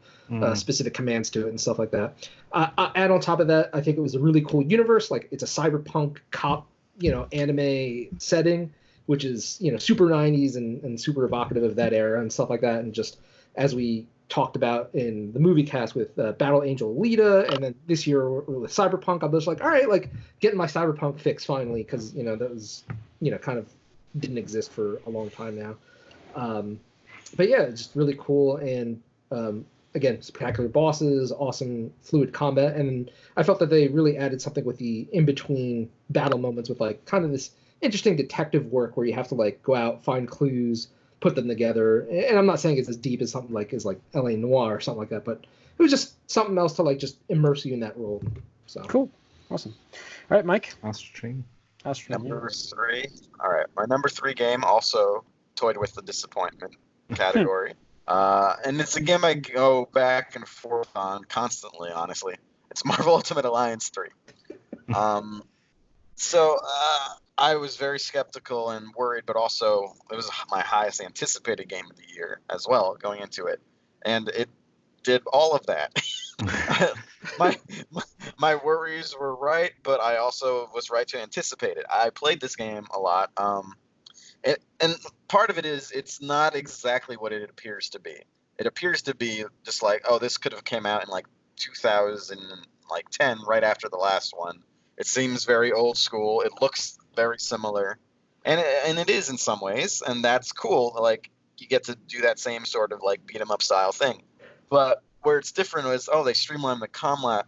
specific commands to it and stuff like that. And on top of that, I think it was a really cool universe. It's a cyberpunk cop, anime setting, which is, super 90s and super evocative of that era and stuff like that. And just as we talked about in the movie cast with Battle Angel Alita, and then this year with Cyberpunk, I'm just all right, getting my cyberpunk fix finally, because, that was, kind of didn't exist for a long time now. But yeah, it's just really cool, and again, spectacular bosses, awesome fluid combat, and I felt that they really added something with the in-between battle moments with kind of this interesting detective work where you have to go out, find clues, put them together. And I'm not saying it's as deep as something like LA Noire or something like that, but it was just something else to just immerse you in that world. So cool, awesome. All right, Mike. Astral Chain. Number 3. All right, my number 3 game also toyed with the disappointment category, and it's a game I go back and forth on constantly. Honestly, it's Marvel Ultimate Alliance 3. So I was very skeptical and worried, but also it was my highest anticipated game of the year as well going into it, and it did all of that. my worries were right, but I also was right to anticipate it. I played this game a lot, and part of it is it's not exactly what it appears to be. It appears to be just this could have came out in 2010, right after the last one. It seems very old school. It looks very similar, and it is in some ways, and that's cool. You get to do that same sort of beat 'em up style thing, but where it's different is they streamlined the combat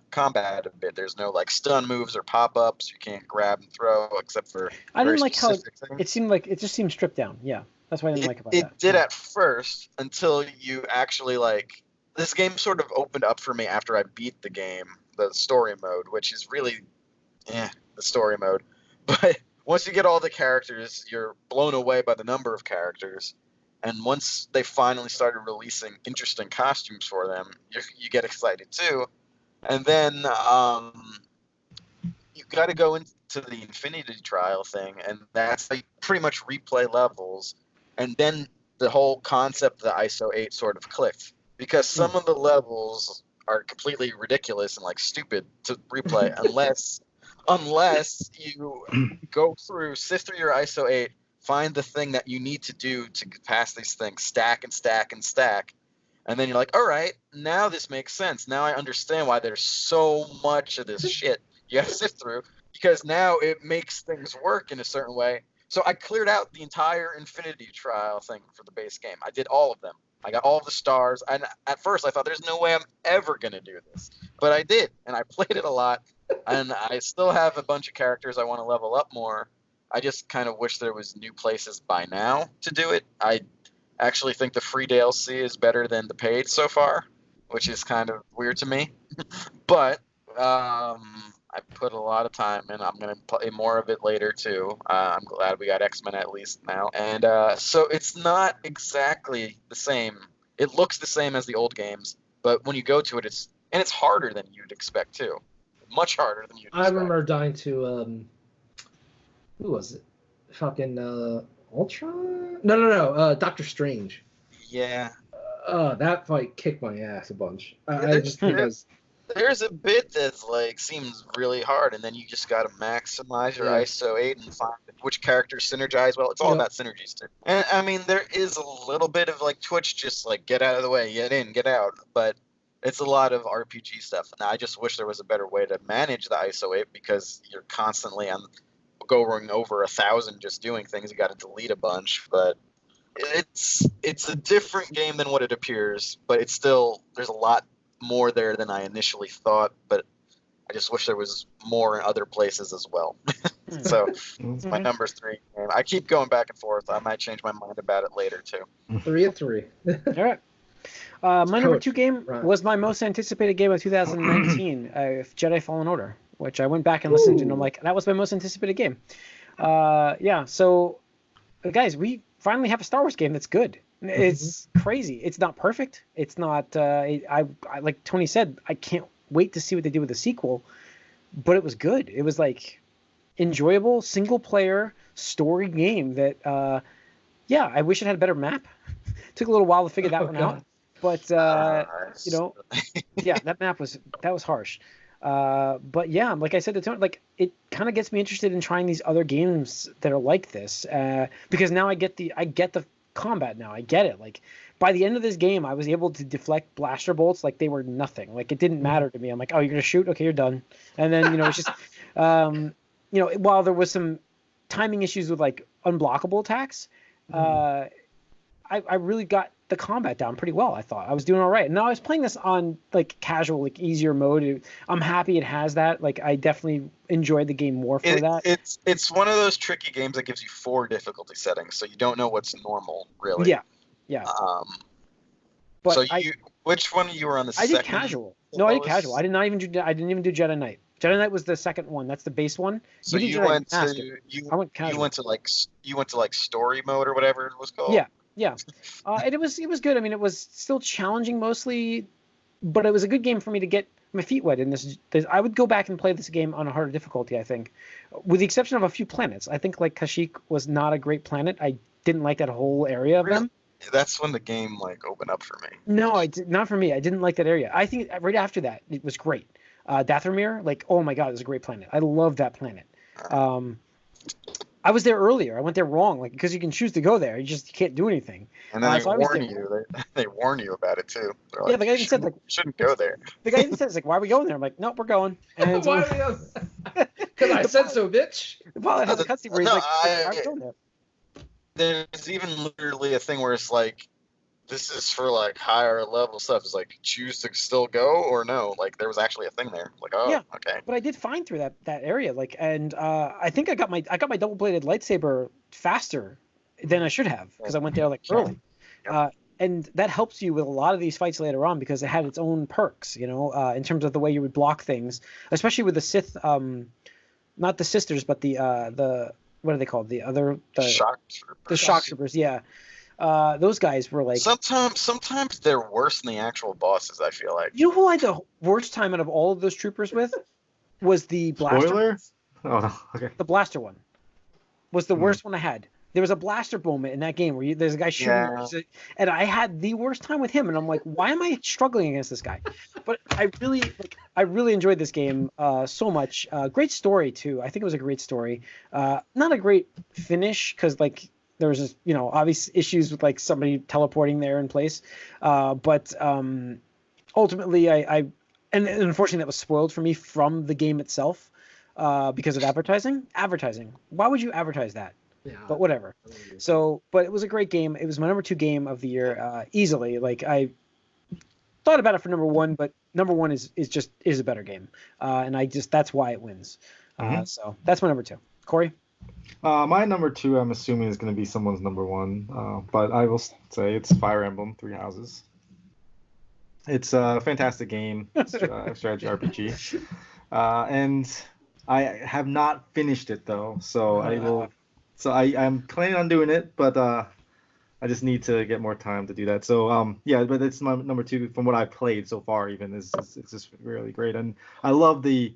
a bit. There's no stun moves or pop-ups. You can't grab and throw except for. I didn't like how it seemed it just seemed stripped down. Yeah, that's what I didn't like about that. It did at first, until you actually this game sort of opened up for me after I beat the game, the story mode, which is really, the story mode. But once you get all the characters, you're blown away by the number of characters. And once they finally started releasing interesting costumes for them, you get excited too. And then you got to go into the Infinity Trial thing, and that's like pretty much replay levels, and then the whole concept of the ISO 8 sort of clicked, because some of the levels are completely ridiculous and like stupid to replay unless you go through, sift through your ISO 8, find the thing that you need to do to pass these things, stack and stack and stack, and then you're like, all right, now this makes sense. Now I understand why there's so much of this shit you have to sift through, because now it makes things work in a certain way. So I cleared out the entire Infinity Trial thing for the base game. I did all of them. I got all the stars, and at first I thought there's no way I'm ever going to do this. But I did, and I played it a lot, and I still have a bunch of characters I want to level up more. I just kind of wish there was new places by now to do it. I actually think the free DLC is better than the paid so far, which is kind of weird to me. But I put a lot of time in. I'm going to play more of it later, too. I'm glad we got X-Men at least now. And so it's not exactly the same. It looks the same as the old games, but when you go to it, it's harder than you'd expect, too. Much harder than you'd expect. I remember dying to, who was it? Fucking Ultron? No. Doctor Strange. Yeah. That fight kicked my ass a bunch. I just think there's a bit that's like seems really hard, and then you just got to maximize your ISO 8 and find which characters synergize well. It's all about synergies too. And I mean, there is a little bit of like Twitch, just like get out of the way, get in, get out, but it's a lot of RPG stuff. Now I just wish there was a better way to manage the ISO 8, because you're constantly going over 1,000 just doing things. You got to delete a bunch, but it's a different game than what it appears. But it's still, there's a lot more there than I initially thought, but I just wish there was more in other places as well. So it's my number 3 game. I keep going back and forth. I might change my mind about it later too. 3 of 3. All right. My number 2 game was my most anticipated game of 2019, Jedi Fallen Order, which I went back and listened to, and I'm like, that was my most anticipated game. So guys, we finally have a Star Wars game that's good. It's crazy. It's not perfect. It's not. I like Tony said, I can't wait to see what they do with the sequel. But it was good. It was like enjoyable single player story game that. I wish it had a better map. Took a little while to figure that one out. But that map was harsh. But yeah, like I said to Tony, like it kind of gets me interested in trying these other games that are like this, because now I get the combat now. I get it. Like by the end of this game, I was able to deflect blaster bolts like they were nothing. Like it didn't matter to me. I'm like, oh, you're gonna shoot? Okay, you're done. And then it's just, while there was some timing issues with like unblockable attacks, I really got the combat down pretty well. I thought I was doing all right. And now I was playing this on like casual, like easier mode. I'm happy it has that. Like I definitely enjoyed the game more for that. It's one of those tricky games that gives you 4 difficulty settings, so you don't know what's normal really. Yeah. But so which one you were on the second? I did casual. No, I did casual. I didn't even do Jedi Knight. Jedi Knight was the second one. That's the base one. So you went to like story mode or whatever it was called. Yeah. And it was good. I mean, it was still challenging mostly, but it was a good game for me to get my feet wet in this. I would go back and play this game on a harder difficulty, I think, with the exception of a few planets. I think like Kashyyyk was not a great planet. I didn't like that whole area of them. That's when the game like opened up for me. No, not for me. I didn't like that area. I think right after that it was great. Dathomir, like, oh my god, it was a great planet. I love that planet. I was there earlier. I went there wrong, like because you can choose to go there. You can't do anything. And then they warn you about it too. Like, yeah, the guy even said like shouldn't go there. The guy even says like, why are we going there? I'm like, nope, we're going. And why are we going? Because I said so, bitch. Well, it has a cutscene where he's like, why are we going there? There's even literally a thing where it's like, this is for like higher level stuff. It's like choose to still go or no. Like there was actually a thing there. Like okay. But I did fine through that area. Like and I think I got my double bladed lightsaber faster than I should have because I went there like early. And that helps you with a lot of these fights later on because it had its own perks. In terms of the way you would block things, especially with the Sith. Not the sisters, but the what are they called? The shock troopers. The shock troopers. Yeah. Those guys were like sometimes they're worse than the actual bosses. I feel like. You know who I had the worst time out of all of those troopers with? was the blaster. Spoiler? Oh no. Okay. The blaster one was the worst one I had. There was a blaster moment in that game where there's a guy shooting, and I had the worst time with him. And I'm like, why am I struggling against this guy? But I really enjoyed this game so much. Great story too. I think it was a great story. Not a great finish because like there was just, obvious issues with like somebody teleporting there in place. But ultimately, and unfortunately that was spoiled for me from the game itself because of advertising. Why would you advertise that? Yeah, but whatever. So, but it was a great game. It was my number 2 game of the year, easily. Like I thought about it for number 1, but number 1 is a better game, and that's why it wins. So that's my number 2. Corey? My number 2, I'm assuming, is going to be someone's number 1, but I will say it's Fire Emblem 3 Houses. It's a fantastic game, strategy RPG, and I have not finished it though, so I will. So I'm planning on doing it, but I just need to get more time to do that. So yeah, but it's my number 2 from what I've played so far. Even it's just really great, and I love the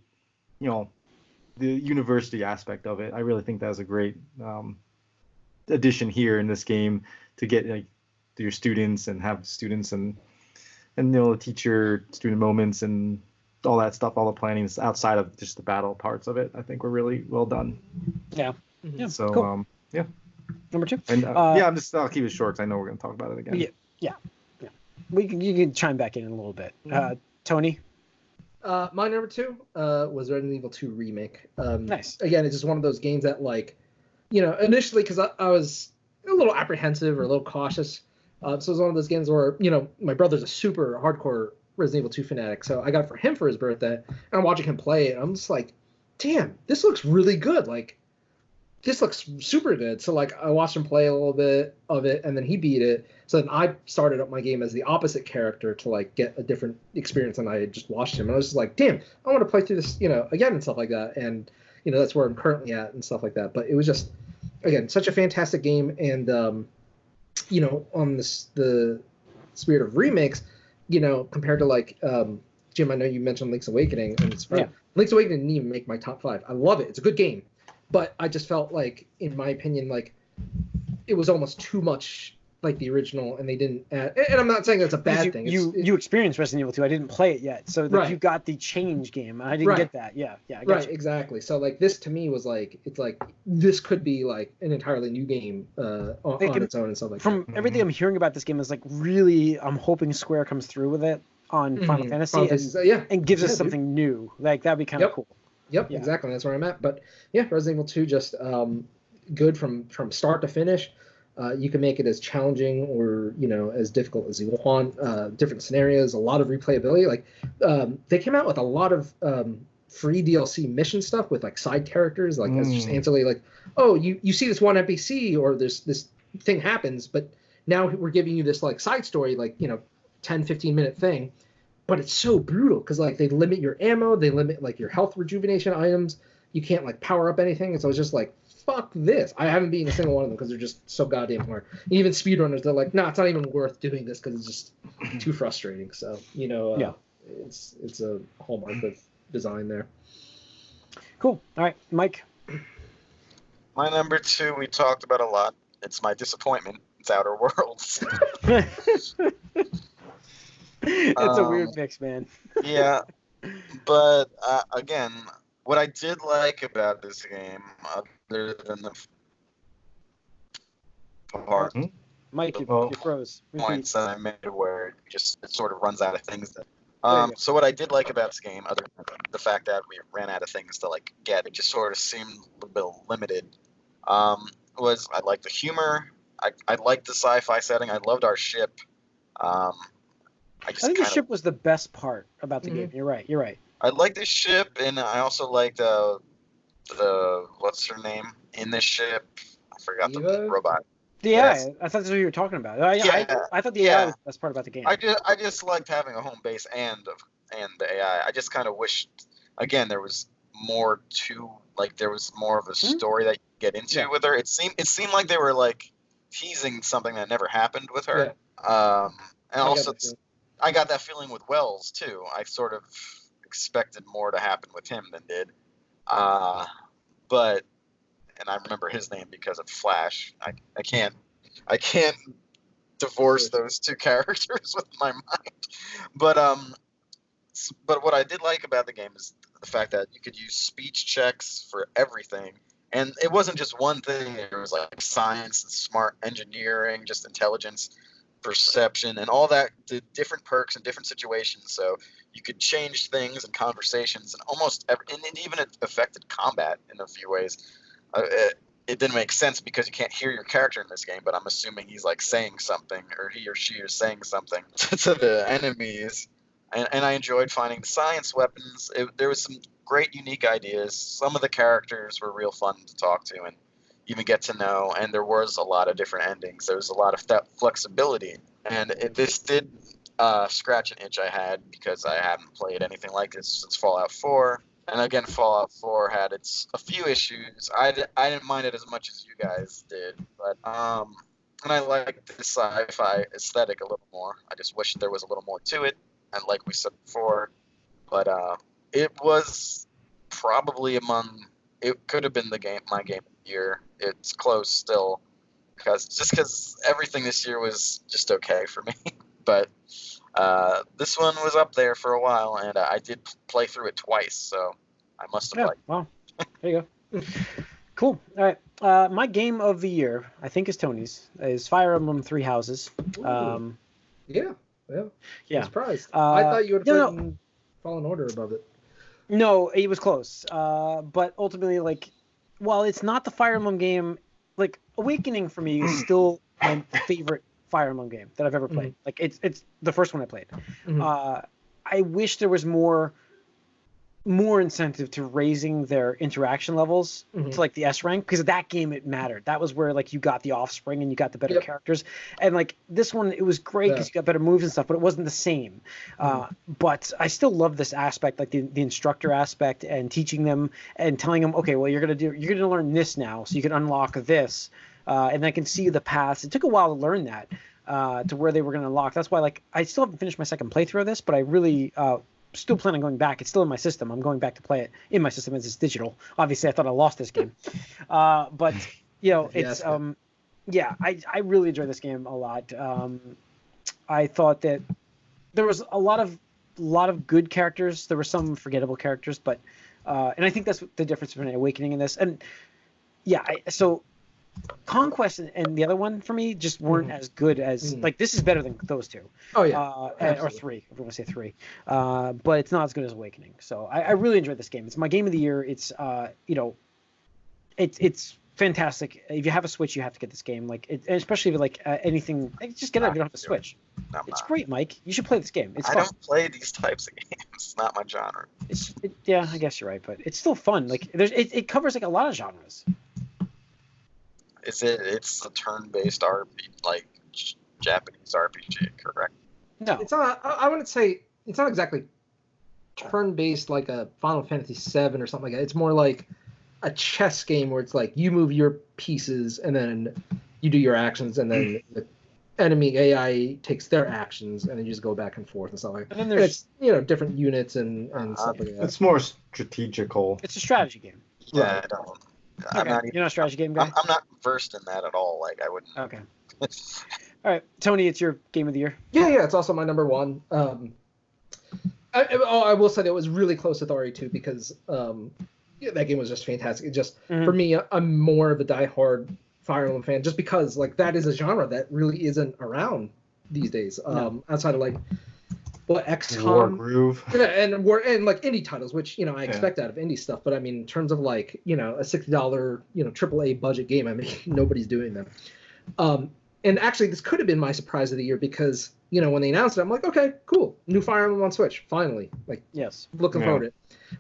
university aspect of it. I really think that's a great addition here in this game to get your students and have students and the teacher student moments and all that stuff. All the plannings outside of just the battle parts of it, I think were really well done. Yeah. Yeah. So cool. Yeah. Number 2. And I'll keep it short because I know we're going to talk about it again. Yeah. You can chime back in a little bit. Tony. My number 2 was Resident Evil 2 remake. Nice. Again, it's just one of those games that initially because I was a little apprehensive or a little cautious. So it was one of those games where my brother's a super hardcore Resident Evil 2 fanatic, so I got it for him for his birthday, and I'm watching him play it, and I'm just like, damn, this looks really good. Like, this looks super good. So like I watched him play a little bit of it, and then he beat it. So then I started up my game as the opposite character to like get a different experience than I had just watched him. And I was just like, damn, I want to play through this, again and stuff like that. And that's where I'm currently at and stuff like that. But it was just, again, such a fantastic game. And on the spirit of remakes, compared to like Jim, I know you mentioned Link's Awakening, and it's fun. Yeah. Link's Awakening didn't even make my top 5. I love it. It's a good game. But I just felt like, in my opinion, like it was almost too much like the original, and they didn't add. And I'm not saying that's a bad thing. You experienced Resident Evil 2. I didn't play it yet, so that you got the change game. I didn't get that. Yeah, I got you. Exactly. So like this to me was like it's like this could be like an entirely new game on its own and stuff like that. From everything I'm hearing about this game is like really, I'm hoping Square comes through with it on Final Fantasy and gives us something new. Like that'd be kind of cool. Yep, exactly. That's where I'm at. But yeah, Resident Evil 2 just good from start to finish. You can make it as challenging or as difficult as you want. Different scenarios, a lot of replayability. Like they came out with a lot of free DLC mission stuff with like side characters, like as just ancillary. Like, oh, you see this one NPC or this thing happens, but now we're giving you this like side story, like 10-15 minute thing. But it's so brutal because like they limit your ammo, they limit like your health rejuvenation items. You can't like power up anything, and so it's just like fuck this. I haven't beaten a single one of them because they're just so goddamn hard. Even speedrunners, they're like, nah, it's not even worth doing this because it's just too frustrating. So it's a hallmark of design there. Cool. All right, Mike. My number 2 we talked about a lot. It's my disappointment. It's Outer Worlds. It's a weird mix, man. Yeah, but again, what I did like about this game, other than the part, Mike, you froze. Points that I made where it sort of runs out of things. So what I did like about this game, other than the fact that we ran out of things to like get, it just sort of seemed a little bit limited. Was I liked the humor. I liked the sci-fi setting. I loved our ship. I think the ship was the best part about the game. You're right. I like the ship, and I also liked the what's her name in the ship? I forgot the robot. The AI. Yes. I thought that's what you were talking about. I thought the AI was the best part about the game. I just liked having a home base and the AI. I just kind of wished, again, there was more to, like, there was more of a story that you could get into with her. It seemed like they were like teasing something that never happened with her. Yeah. And also, I got that feeling with Wells too. I sort of, expected more to happen with him than did. And I remember his name because of Flash. I can't divorce those two characters with my mind. But what I did like about the game is the fact that you could use speech checks for everything. And it wasn't just one thing. It was like science and smart engineering, just intelligence, perception, and all that did different perks in different situations. So you could change things and conversations, and and it even affected combat in a few ways. It didn't make sense because you can't hear your character in this game, but I'm assuming he's like saying something, or he or she is saying something to the enemies. And I enjoyed finding the science weapons. There was some great unique ideas. Some of the characters were real fun to talk to and even get to know, and there was a lot of different endings. There was a lot of flexibility, and this did scratch an itch I had because I haven't played anything like this since Fallout 4. And again, Fallout 4 had a few issues. I didn't mind it as much as you guys did, but and I liked the sci-fi aesthetic a little more. I just wish there was a little more to it. And like we said before, but it was probably it could have been my game of the year. It's close still, because everything this year was just okay for me. But this one was up there for a while, and I did play through it twice, so I must have liked it. Wow, there you go. Cool. All right, my game of the year, I think, is Tony's. Is Fire Emblem Three Houses. Yeah. Yeah. I'm surprised. I thought you would have put Fallen Order above it. No, it was close. But ultimately, like, while it's not the Fire Emblem game, like, Awakening for me is still my favorite Fire Emblem game that I've ever played. Mm-hmm. Like, it's the first one I played. Mm-hmm. I wish there was more incentive to raising their interaction levels to like the S rank, because that game it mattered. That was where like you got the offspring and you got the better characters, and like this one it was great because you got better moves and stuff, but it wasn't the same. But I still love this aspect, like the instructor aspect, and teaching them and telling them, okay, well you're gonna learn this now, so you can unlock this, and I can see the paths. It took a while to learn that to where they were gonna unlock. That's why like I still haven't finished my second playthrough of this, but I really still plan on going back. It's still in my system. I'm going back to play it in my system as it's digital. Obviously, I thought I lost this game. But, you know, it's, I really enjoyed this game a lot. I thought that there was a lot of good characters. There were some forgettable characters, but, and I think that's the difference between Awakening and this. And yeah, so Conquest and the other one for me just weren't as good as like this is better than those two. Oh yeah, or three. If we want to say three, but it's not as good as Awakening. So I really enjoyed this game. It's my game of the year. It's it's fantastic. If you have a Switch, you have to get this game. Like especially if you like anything, just get it if you don't have a Switch. It's great, Mike. You should play this game. It's fun. I don't play these types of games. It's not my genre. Yeah, I guess you're right, but it's still fun. Like it covers like a lot of genres. It's a turn-based RPG, like Japanese RPG, correct? No, it's not. I wouldn't say it's not exactly turn-based like a Final Fantasy VII or something like that. It's more like a chess game where it's like you move your pieces and then you do your actions, and then the enemy AI takes their actions, and then you just go back and forth and stuff like that. And then there's different units and stuff like that. It's more strategical. It's a strategy game. Yeah, right. I don't. Okay. You're not a strategy game guy? I'm not versed in that at all. Like, I wouldn't. Okay. All right. Tony, it's your game of the year. Yeah. It's also my number one. I will say that it was really close with RE2 because that game was just fantastic. It just, for me, I'm more of a diehard Fire Emblem fan just because, like, that is a genre that really isn't around these days. Outside of, like, XCOM, Wargroove, and like indie titles, which I expect out of indie stuff. But I mean, in terms of like a $60 AAA budget game, I mean nobody's doing them. And actually, this could have been my surprise of the year because when they announced it, I'm like, okay, cool, new Fire Emblem on Switch, finally. Like, yes, looking forward to it.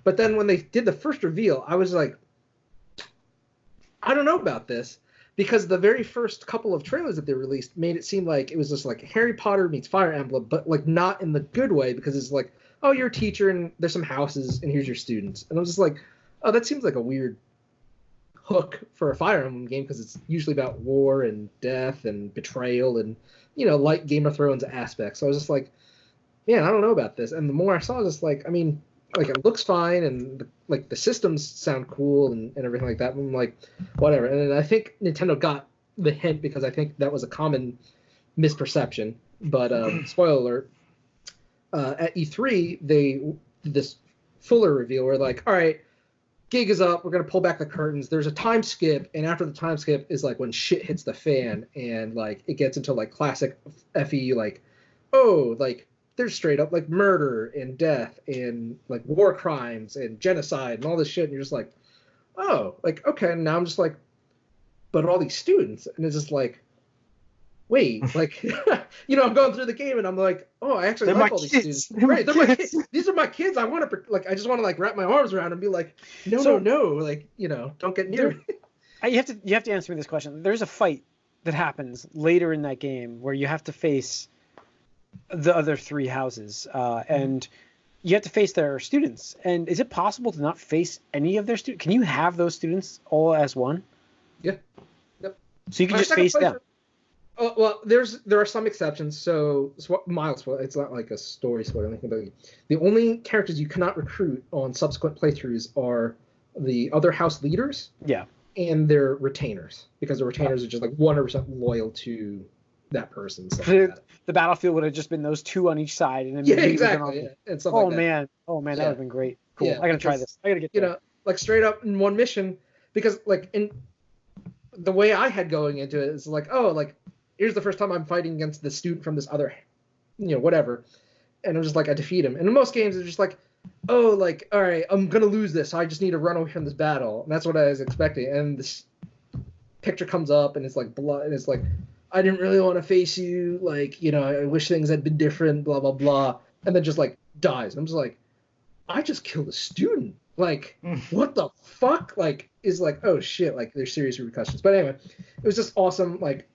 But then when they did the first reveal, I was like, I don't know about this. Because the very first couple of trailers that they released made it seem like it was just like Harry Potter meets Fire Emblem, but like not in the good way, because it's like, oh, you're a teacher and there's some houses and here's your students. And I was just like, oh, that seems like a weird hook for a Fire Emblem game, because it's usually about war and death and betrayal and, light Game of Thrones aspects. So I was just like, man, I don't know about this. And the more I saw, I was just like, I mean, like it looks fine, and like the systems sound cool and everything like that. And I'm like, whatever. And then I think Nintendo got the hint because I think that was a common misperception. But spoiler alert, at E3 they did this fuller reveal where like, all right, gig is up, we're gonna pull back the curtains. There's a time skip, and after the time skip is like when shit hits the fan, and like it gets into like classic FE, like, oh, like there's straight up like murder and death and like war crimes and genocide and all this shit, and you're just like, oh, like okay, and now I'm just like, but all these students, and it's just like, wait, like, I'm going through the game and I'm like, oh, I actually like all these students. Right, they're my kids. These are my kids. I want to, like, I just want to like wrap my arms around and be like, no, like, don't get near me. You have to answer me this question. There's a fight that happens later in that game where you have to face the other three houses, and you have to face their students. And is it possible to not face any of their students? Can you have those students all as one? Yeah. Yep. So you can just face them. Oh, well, there are some exceptions. So mild spoiler, it's not like a story spoiler or anything, but the only characters you cannot recruit on subsequent playthroughs are the other house leaders. Yeah. And their retainers, because the retainers are just like 100% loyal to that person. The battlefield would have just been those two on each side, and then exactly. Yeah. And stuff like that. Man, that would have been great. Cool. I gotta try this. I gotta get there. Like straight up in one mission, because like in the way I had going into it is like, oh, like here's the first time I'm fighting against the student from this other, whatever, and I'm just like I defeat him. And in most games, it's just like, oh, like all right, I'm gonna lose this. So I just need to run away from this battle, and that's what I was expecting. And this picture comes up, and it's like blood, and it's like, I didn't really want to face you, like, I wish things had been different, blah, blah, blah. And then just, like, dies. I'm just like, I just killed a student. Like, what the fuck? Like, is like, oh, shit, like, there's serious repercussions. But anyway, it was just awesome. Like,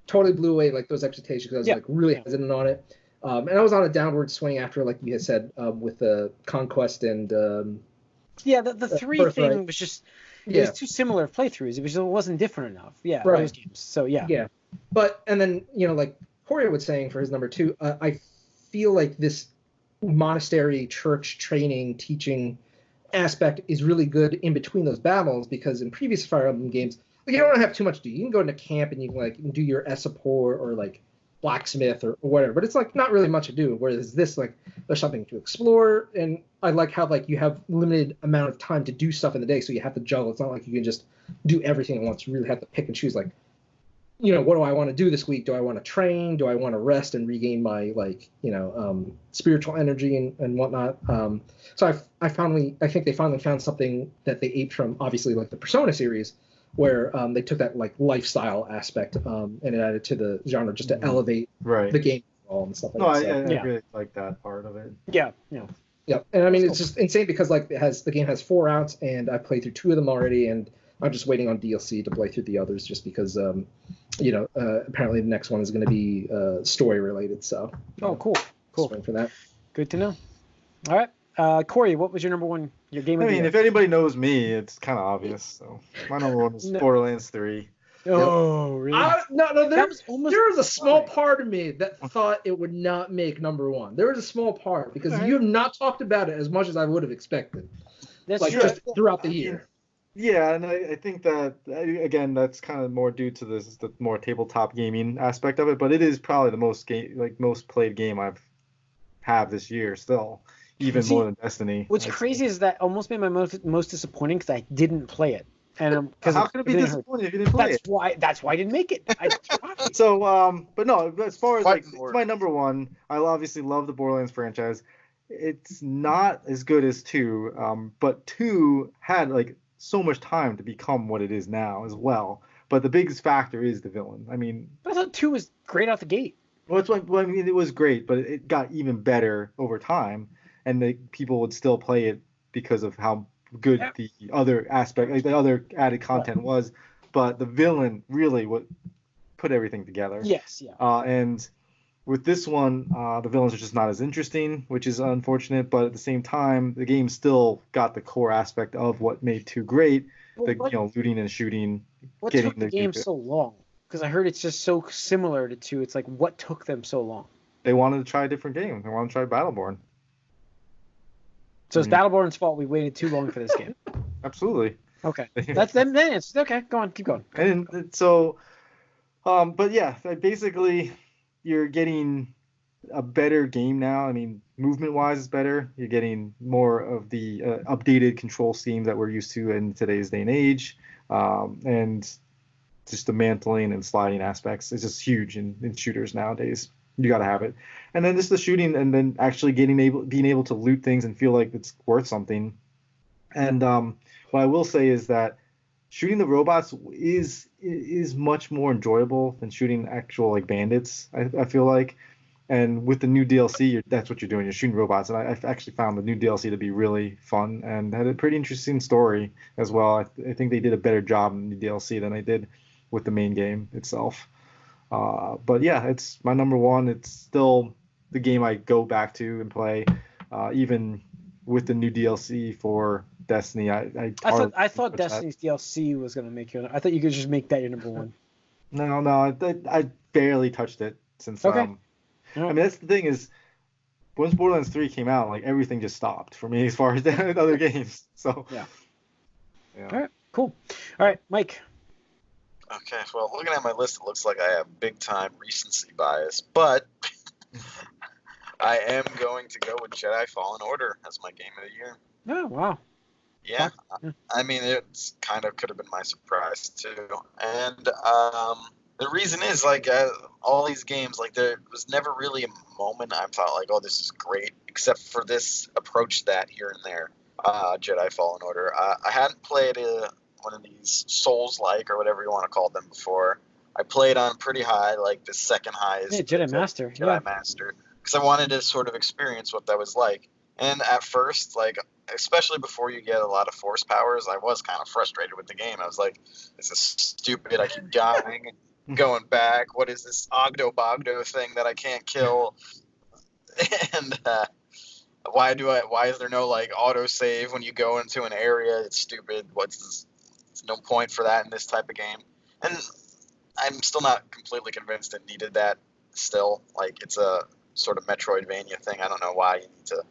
totally blew away, like, those expectations because I was, like, really hesitant on it. And I was on a downward swing after, like you had said, with the Conquest and... the 3 Birthright. thing was just... It was too similar playthroughs. It wasn't different enough. Yeah, right. Those games. So, yeah. Yeah. But, and then, like Corey was saying for his number 2, I feel like this monastery, church, training, teaching aspect is really good in between those battles, because in previous Fire Emblem games, like, you don't have too much to do. You can go into camp and you can, like, do your support or, like, blacksmith or whatever, but it's, like, not really much to do, whereas this, like, there's something to explore, and I like how, like, you have limited amount of time to do stuff in the day, so you have to juggle. It's not like you can just do everything at once. You really have to pick and choose, like, what do I want to do this week? Do I want to train? Do I want to rest and regain my, like, spiritual energy and whatnot? So I think they finally found something that they aped from, obviously, like the Persona series, where they took that, like, lifestyle aspect and it added to the genre just to elevate the game and stuff like that. I really like that part of it. Yeah. And I mean, it's just insane because, like, the game has 4 outs, and I played through 2 of them already, and I'm just waiting on DLC to play through the others, just because, apparently the next one is going to be story related. So. Oh, cool. Just waiting for that. Good to know. All right, Corey, what was your number 1? Your game? I mean, if anybody knows me, it's kind of obvious. So my number 1 is Borderlands 3. Oh, really? No. There was a small part of me that thought it would not make number 1. There was a small part because you have not talked about it as much as I would have expected. That's like true. Just throughout the year. Yeah, and I think that, again, that's kind of more due to the more tabletop gaming aspect of it, but it is probably the most played game I've have this year still, even more than Destiny. What's crazy is that almost made my most disappointing because I didn't play it. And how can it be disappointing if you didn't play it? That's why I didn't make it. So, but no, as far as it's my number 1, I obviously love the Borderlands franchise. It's not as good as 2, but 2 had like so much time to become what it is now as well. But the biggest factor is the villain. I mean, I thought 2 was great out the gate. Well, I mean, it was great, but it got even better over time, and the people would still play it because of how good the other aspect, like the other added content was. But the villain really would put everything together. Yes, yeah. And with this one, the villains are just not as interesting, which is unfortunate. But at the same time, the game still got the core aspect of what made 2 great. Looting and shooting. What took the game so long? Because I heard it's just so similar to 2. It's like, what took them so long? They wanted to try a different game. They wanted to try Battleborn. So it's Battleborn's fault we waited too long for this game. Absolutely. Okay. That's then it's okay. Go on, keep going. And so, but yeah, basically, you're getting a better game now. I mean, movement-wise, it's better. You're getting more of the updated control schemes that we're used to in today's day and age, and just the mantling and sliding aspects is just huge in shooters nowadays. You got to have it. And then just the shooting, and then actually being able to loot things and feel like it's worth something. And what I will say is that shooting the robots is much more enjoyable than shooting actual like bandits. I feel like. And with the new DLC, that's what you're doing. You're shooting robots, and I've actually found the new DLC to be really fun and had a pretty interesting story as well. I think they did a better job in the DLC than they did with the main game itself. But yeah, it's my number one. It's still the game I go back to and play, even with the new DLC for Destiny. I thought Destiny's DLC was gonna make you. I thought you could just make that your number one. No, I barely touched it since. Okay. I mean, that's the thing is, once Borderlands 3 came out, like everything just stopped for me as far as the other games. So yeah. All right, cool. All right, Mike. Okay, well, looking at my list, it looks like I have big time recency bias, but I am going to go with Jedi Fallen Order as my game of the year. Oh, wow. Yeah, I mean, it's kind of could have been my surprise too, and the reason is like all these games, like there was never really a moment I thought like, oh, this is great, except for this approach that here and there. Jedi Fallen Order. I hadn't played one of these Souls-like or whatever you want to call them before. I played on pretty high, like the second highest. Yeah, Jedi Master. Jedi Master, because I wanted to sort of experience what that was like. And at first, like, especially before you get a lot of force powers, I was kind of frustrated with the game. I was like, this is stupid. I keep dying. Going back, what is this Ogdo Bogdo thing that I can't kill? And why is there no like auto save when you go into an area? It's stupid. There's no point for that in this type of game. And I'm still not completely convinced it needed that still. Like, it's a sort of Metroidvania thing. I don't know why you need to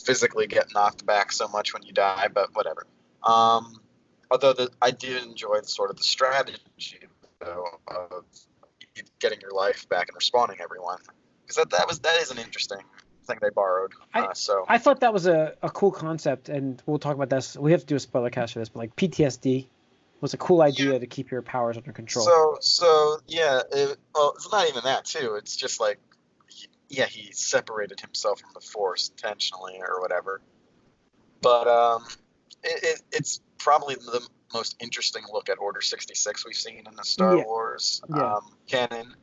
physically get knocked back so much when you die, but whatever. Although I did enjoy the strategy of getting your life back and respawning everyone, because that is an interesting thing they borrowed. I thought that was a cool concept, and we'll talk about this. We have to do a spoiler cast for this, but like PTSD was a cool idea to keep your powers under control. So yeah, it's not even that too. It's just like, he separated himself from the Force intentionally or whatever. But it's probably the most interesting look at Order 66 we've seen in the Star Wars canon.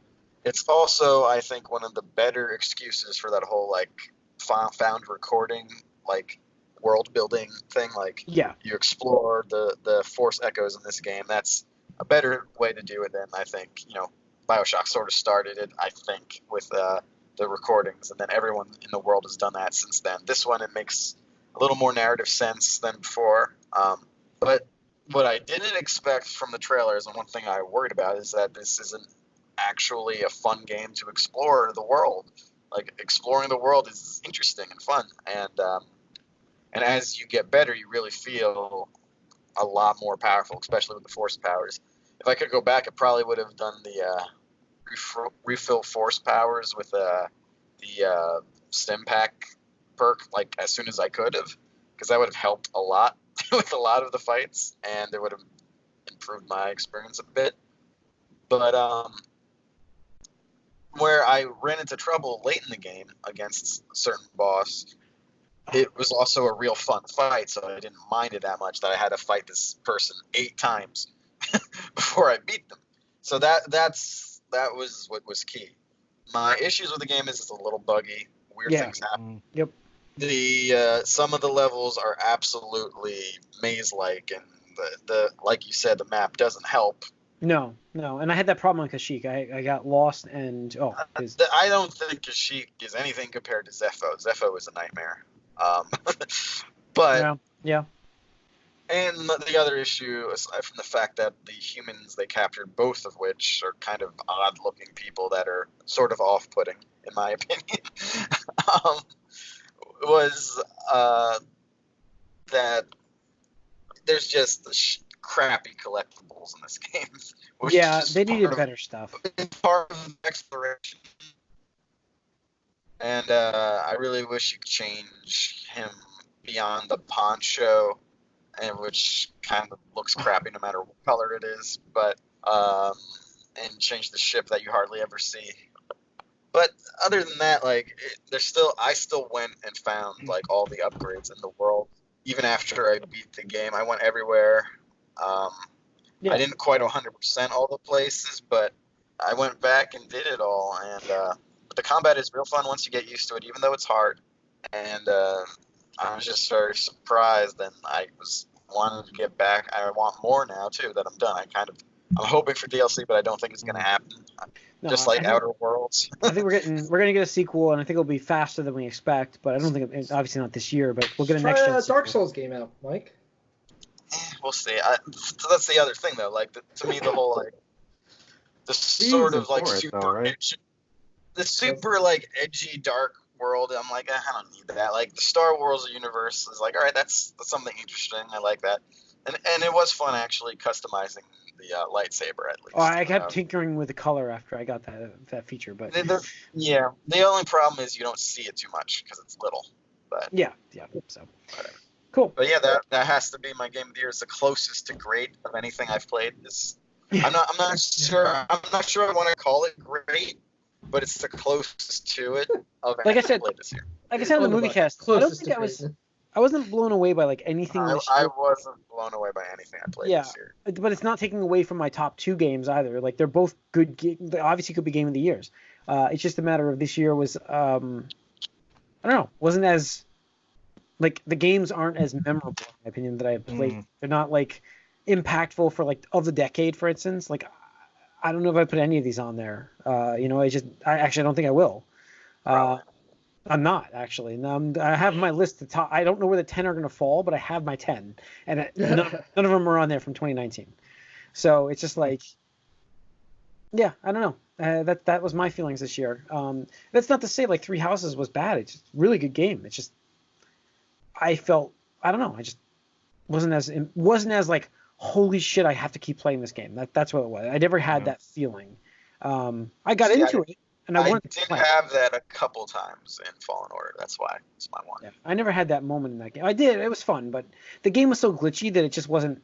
It's also, I think, one of the better excuses for that whole like found recording, like world building thing. Like, you explore the Force echoes in this game. That's a better way to do it than, I think, BioShock sort of started it, I think, with the recordings, and then everyone in the world has done that since then. This one, it makes a little more narrative sense than before. But what I didn't expect from the trailers, and one thing I worried about, is that this isn't actually a fun game to explore the world. Like, exploring the world is interesting and fun, and as you get better, you really feel a lot more powerful, especially with the Force powers. If I could go back, I probably would have done the refill Force powers with the stim pack perk like as soon as I could have, because that would have helped a lot with a lot of the fights, and it would have improved my experience a bit. But where I ran into trouble late in the game against a certain boss, it was also a real fun fight, so I didn't mind it that much that I had to fight this person 8 times before I beat them. So that was what was key. My issues with the game is it's a little buggy. Weird things happen. Yep. Some of the levels are absolutely maze-like, and the like you said, the map doesn't help. No, and I had that problem on Kashyyyk. I got lost, and I don't think Kashyyyk is anything compared to Zepho. Zepho is a nightmare. But yeah. And the other issue, aside from the fact that the humans they captured, both of which are kind of odd-looking people that are sort of off-putting, in my opinion, was that there's just crappy collectibles in this game. Which Yeah, is they needed part better stuff. part of the exploration. And I really wish you could change him beyond the poncho, and which kind of looks crappy no matter what color it is, but and change the ship that you hardly ever see. But other than that, like, I still went and found like all the upgrades in the world, even after I beat the game. I went everywhere. Yeah. I didn't quite 100% all the places, but I went back and did it all. And but the combat is real fun once you get used to it, even though it's hard. And I was just very surprised, and I was wanting to get back. I want more now too that I'm done. I'm hoping for DLC, but I don't think it's going to happen. No, Just like Outer Worlds. I think we're gonna get a sequel, and I think it'll be faster than we expect. But I don't think obviously not this year. But we'll get a next gen. Dark Souls game out, Mike. We'll see. So that's the other thing, though. Like, to me, the whole like the sort of like super like edgy dark world. I'm like, I don't need that. Like the Star Wars universe is like, all right, that's something interesting. I like that, and it was fun actually customizing the lightsaber at least. Oh, I kept tinkering with the color after I got that feature, but yeah, the only problem is you don't see it too much because it's little. But yeah, so whatever. Cool. But yeah, that has to be my game of the year. It's the closest to great of anything I've played. I'm not sure I want to call it great, but it's the closest to it of anything I've played this year. Like I said in the movie cast, I don't think I wasn't blown away by like anything this year. I wasn't blown away by anything I played this year. But it's not taking away from my top two games either. Like they're both good games. They obviously could be game of the years. It's just a matter of this year was I don't know, wasn't as like the games aren't as memorable in my opinion that I have played. They're not like impactful for like of the decade, for instance. Like I don't know if I put any of these on there. I actually don't think I will. I'm not actually. I have my list to top. I don't know where the 10 are going to fall, but I have my 10, and none of them are on there from 2019. So it's just like, yeah, I don't know. That was my feelings this year. That's not to say like Three Houses was bad. It's just a really good game. It's just I don't know. I just wasn't as like holy shit. I have to keep playing this game. That's what it was. I never had that feeling. I got into it. And I did have that a couple times in Fallen Order. That's why it's my one. Yeah, I never had that moment in that game. I did. It was fun, but the game was so glitchy that it just wasn't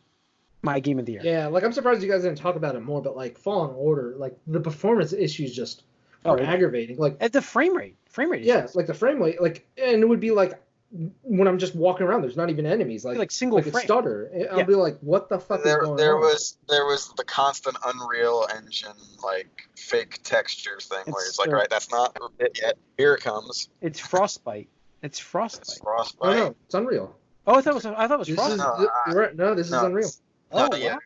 my game of the year. Yeah, like I'm surprised you guys didn't talk about it more, but like Fallen Order, like the performance issues just are aggravating. Like at the frame rate. Yeah, like the frame rate, like, and it would be like when I'm just walking around, there's not even enemies. Like single frame. Stutter. I'll be like, what the fuck is going on? There was the constant Unreal Engine like fake texture thing where it's like, right, that's not it yet. Here it comes. It's Frostbite. It's Frostbite. Oh no, it's Unreal. Oh, I thought it was Frostbite. No, this is Unreal. Oh yeah.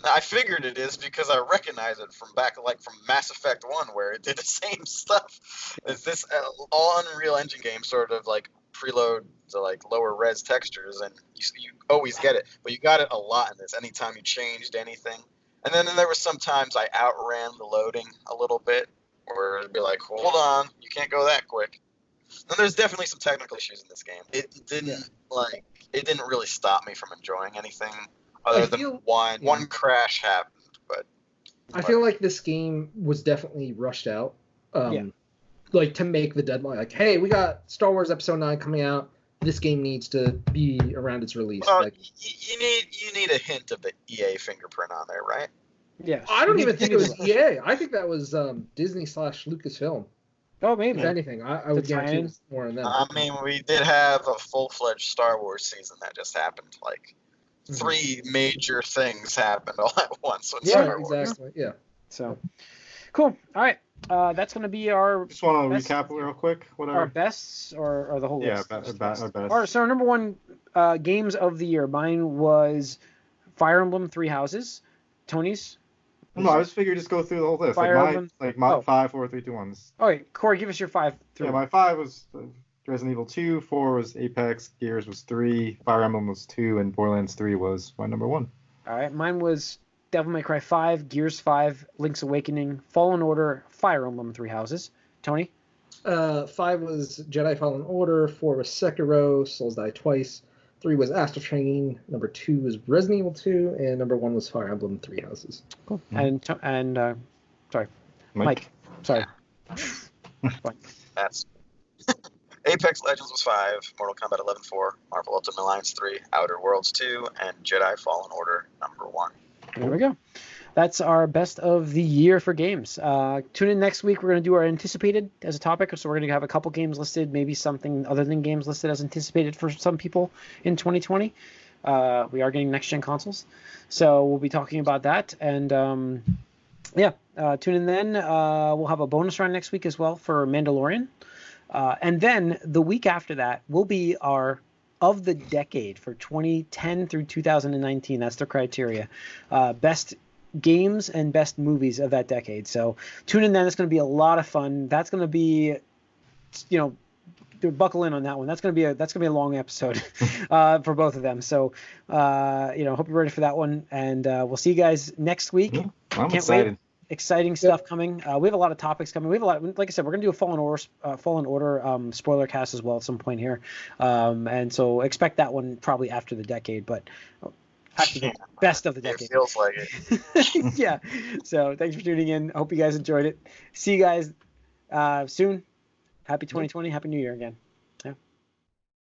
I figured it is because I recognize it from from Mass Effect 1 where it did the same stuff. It's this all Unreal Engine game sort of like preload to like lower res textures, and you always get it, but you got it a lot in this anytime you changed anything. And then there were some times I outran the loading a little bit where it'd be like, hold on, you can't go that quick. And there's definitely some technical issues in this game. It didn't really stop me from enjoying anything other than one crash happened, but I feel like this game was definitely rushed out. Like to make the deadline, like, hey, we got Star Wars Episode 9 coming out. This game needs to be around its release. Like, you need a hint of the EA fingerprint on there, right? Yeah. I don't even think it was EA. I think that was Disney/Lucasfilm. Oh, maybe. If anything, I would guarantee more on that. I mean, we did have a full-fledged Star Wars season that just happened. Like, 3 major things happened all at once. Yeah, exactly. Yeah. So, cool. All right. That's going to be our. Just want to recap real quick. Whatever. Our bests or the whole list? Yeah, our best. All right. So our number one games of the year. Mine was Fire Emblem Three Houses. Tony's. No, I just figured just go through the whole list. Fire Emblem. My 5, 4, 3, 2, 1. All right, Corey, give us your 5. Yeah, my 5 was Resident Evil 2, 4 was Apex, Gears was 3, Fire Emblem was 2, and Borderlands 3 was my number 1. All right, mine was Devil May Cry 5, Gears 5, Link's Awakening, Fallen Order, Fire Emblem Three Houses. Tony? 5 was Jedi Fallen Order, 4 was Sekiro, Souls Die Twice, 3 was Astral Chain, number 2 was Resident Evil 2, and number 1 was Fire Emblem Three Houses. Cool. And sorry, Mike. Sorry. That's Apex Legends was 5, Mortal Kombat 11-4, Marvel Ultimate Alliance 3, Outer Worlds 2, and Jedi Fallen Order number 1. There we go. That's our best of the year for games. Tune in next week. We're going to do our anticipated as a topic. So we're going to have a couple games listed, maybe something other than games listed as anticipated for some people in 2020. We are getting next-gen consoles. So we'll be talking about that. And tune in then. We'll have a bonus round next week as well for Mandalorian. And then the week after that will be our of the decade for 2010 through 2019. That's the criteria. Best games and best movies of that decade. So tune in then. It's going to be a lot of fun. That's going to be, buckle in on that one. That's going to be a long episode for both of them. So hope you're ready for that one. And we'll see you guys next week. Yeah, I'm Can't excited. wait. Exciting stuff coming. We have a lot of topics coming. We have a lot. Like I said, we're gonna do a Fallen Order spoiler cast as well at some point here, and so expect that one probably after the decade, but after the best of the decade. It feels like it. Yeah. So thanks for tuning in. I hope you guys enjoyed it. See you guys soon. Happy 2020. Happy New Year again. Yeah.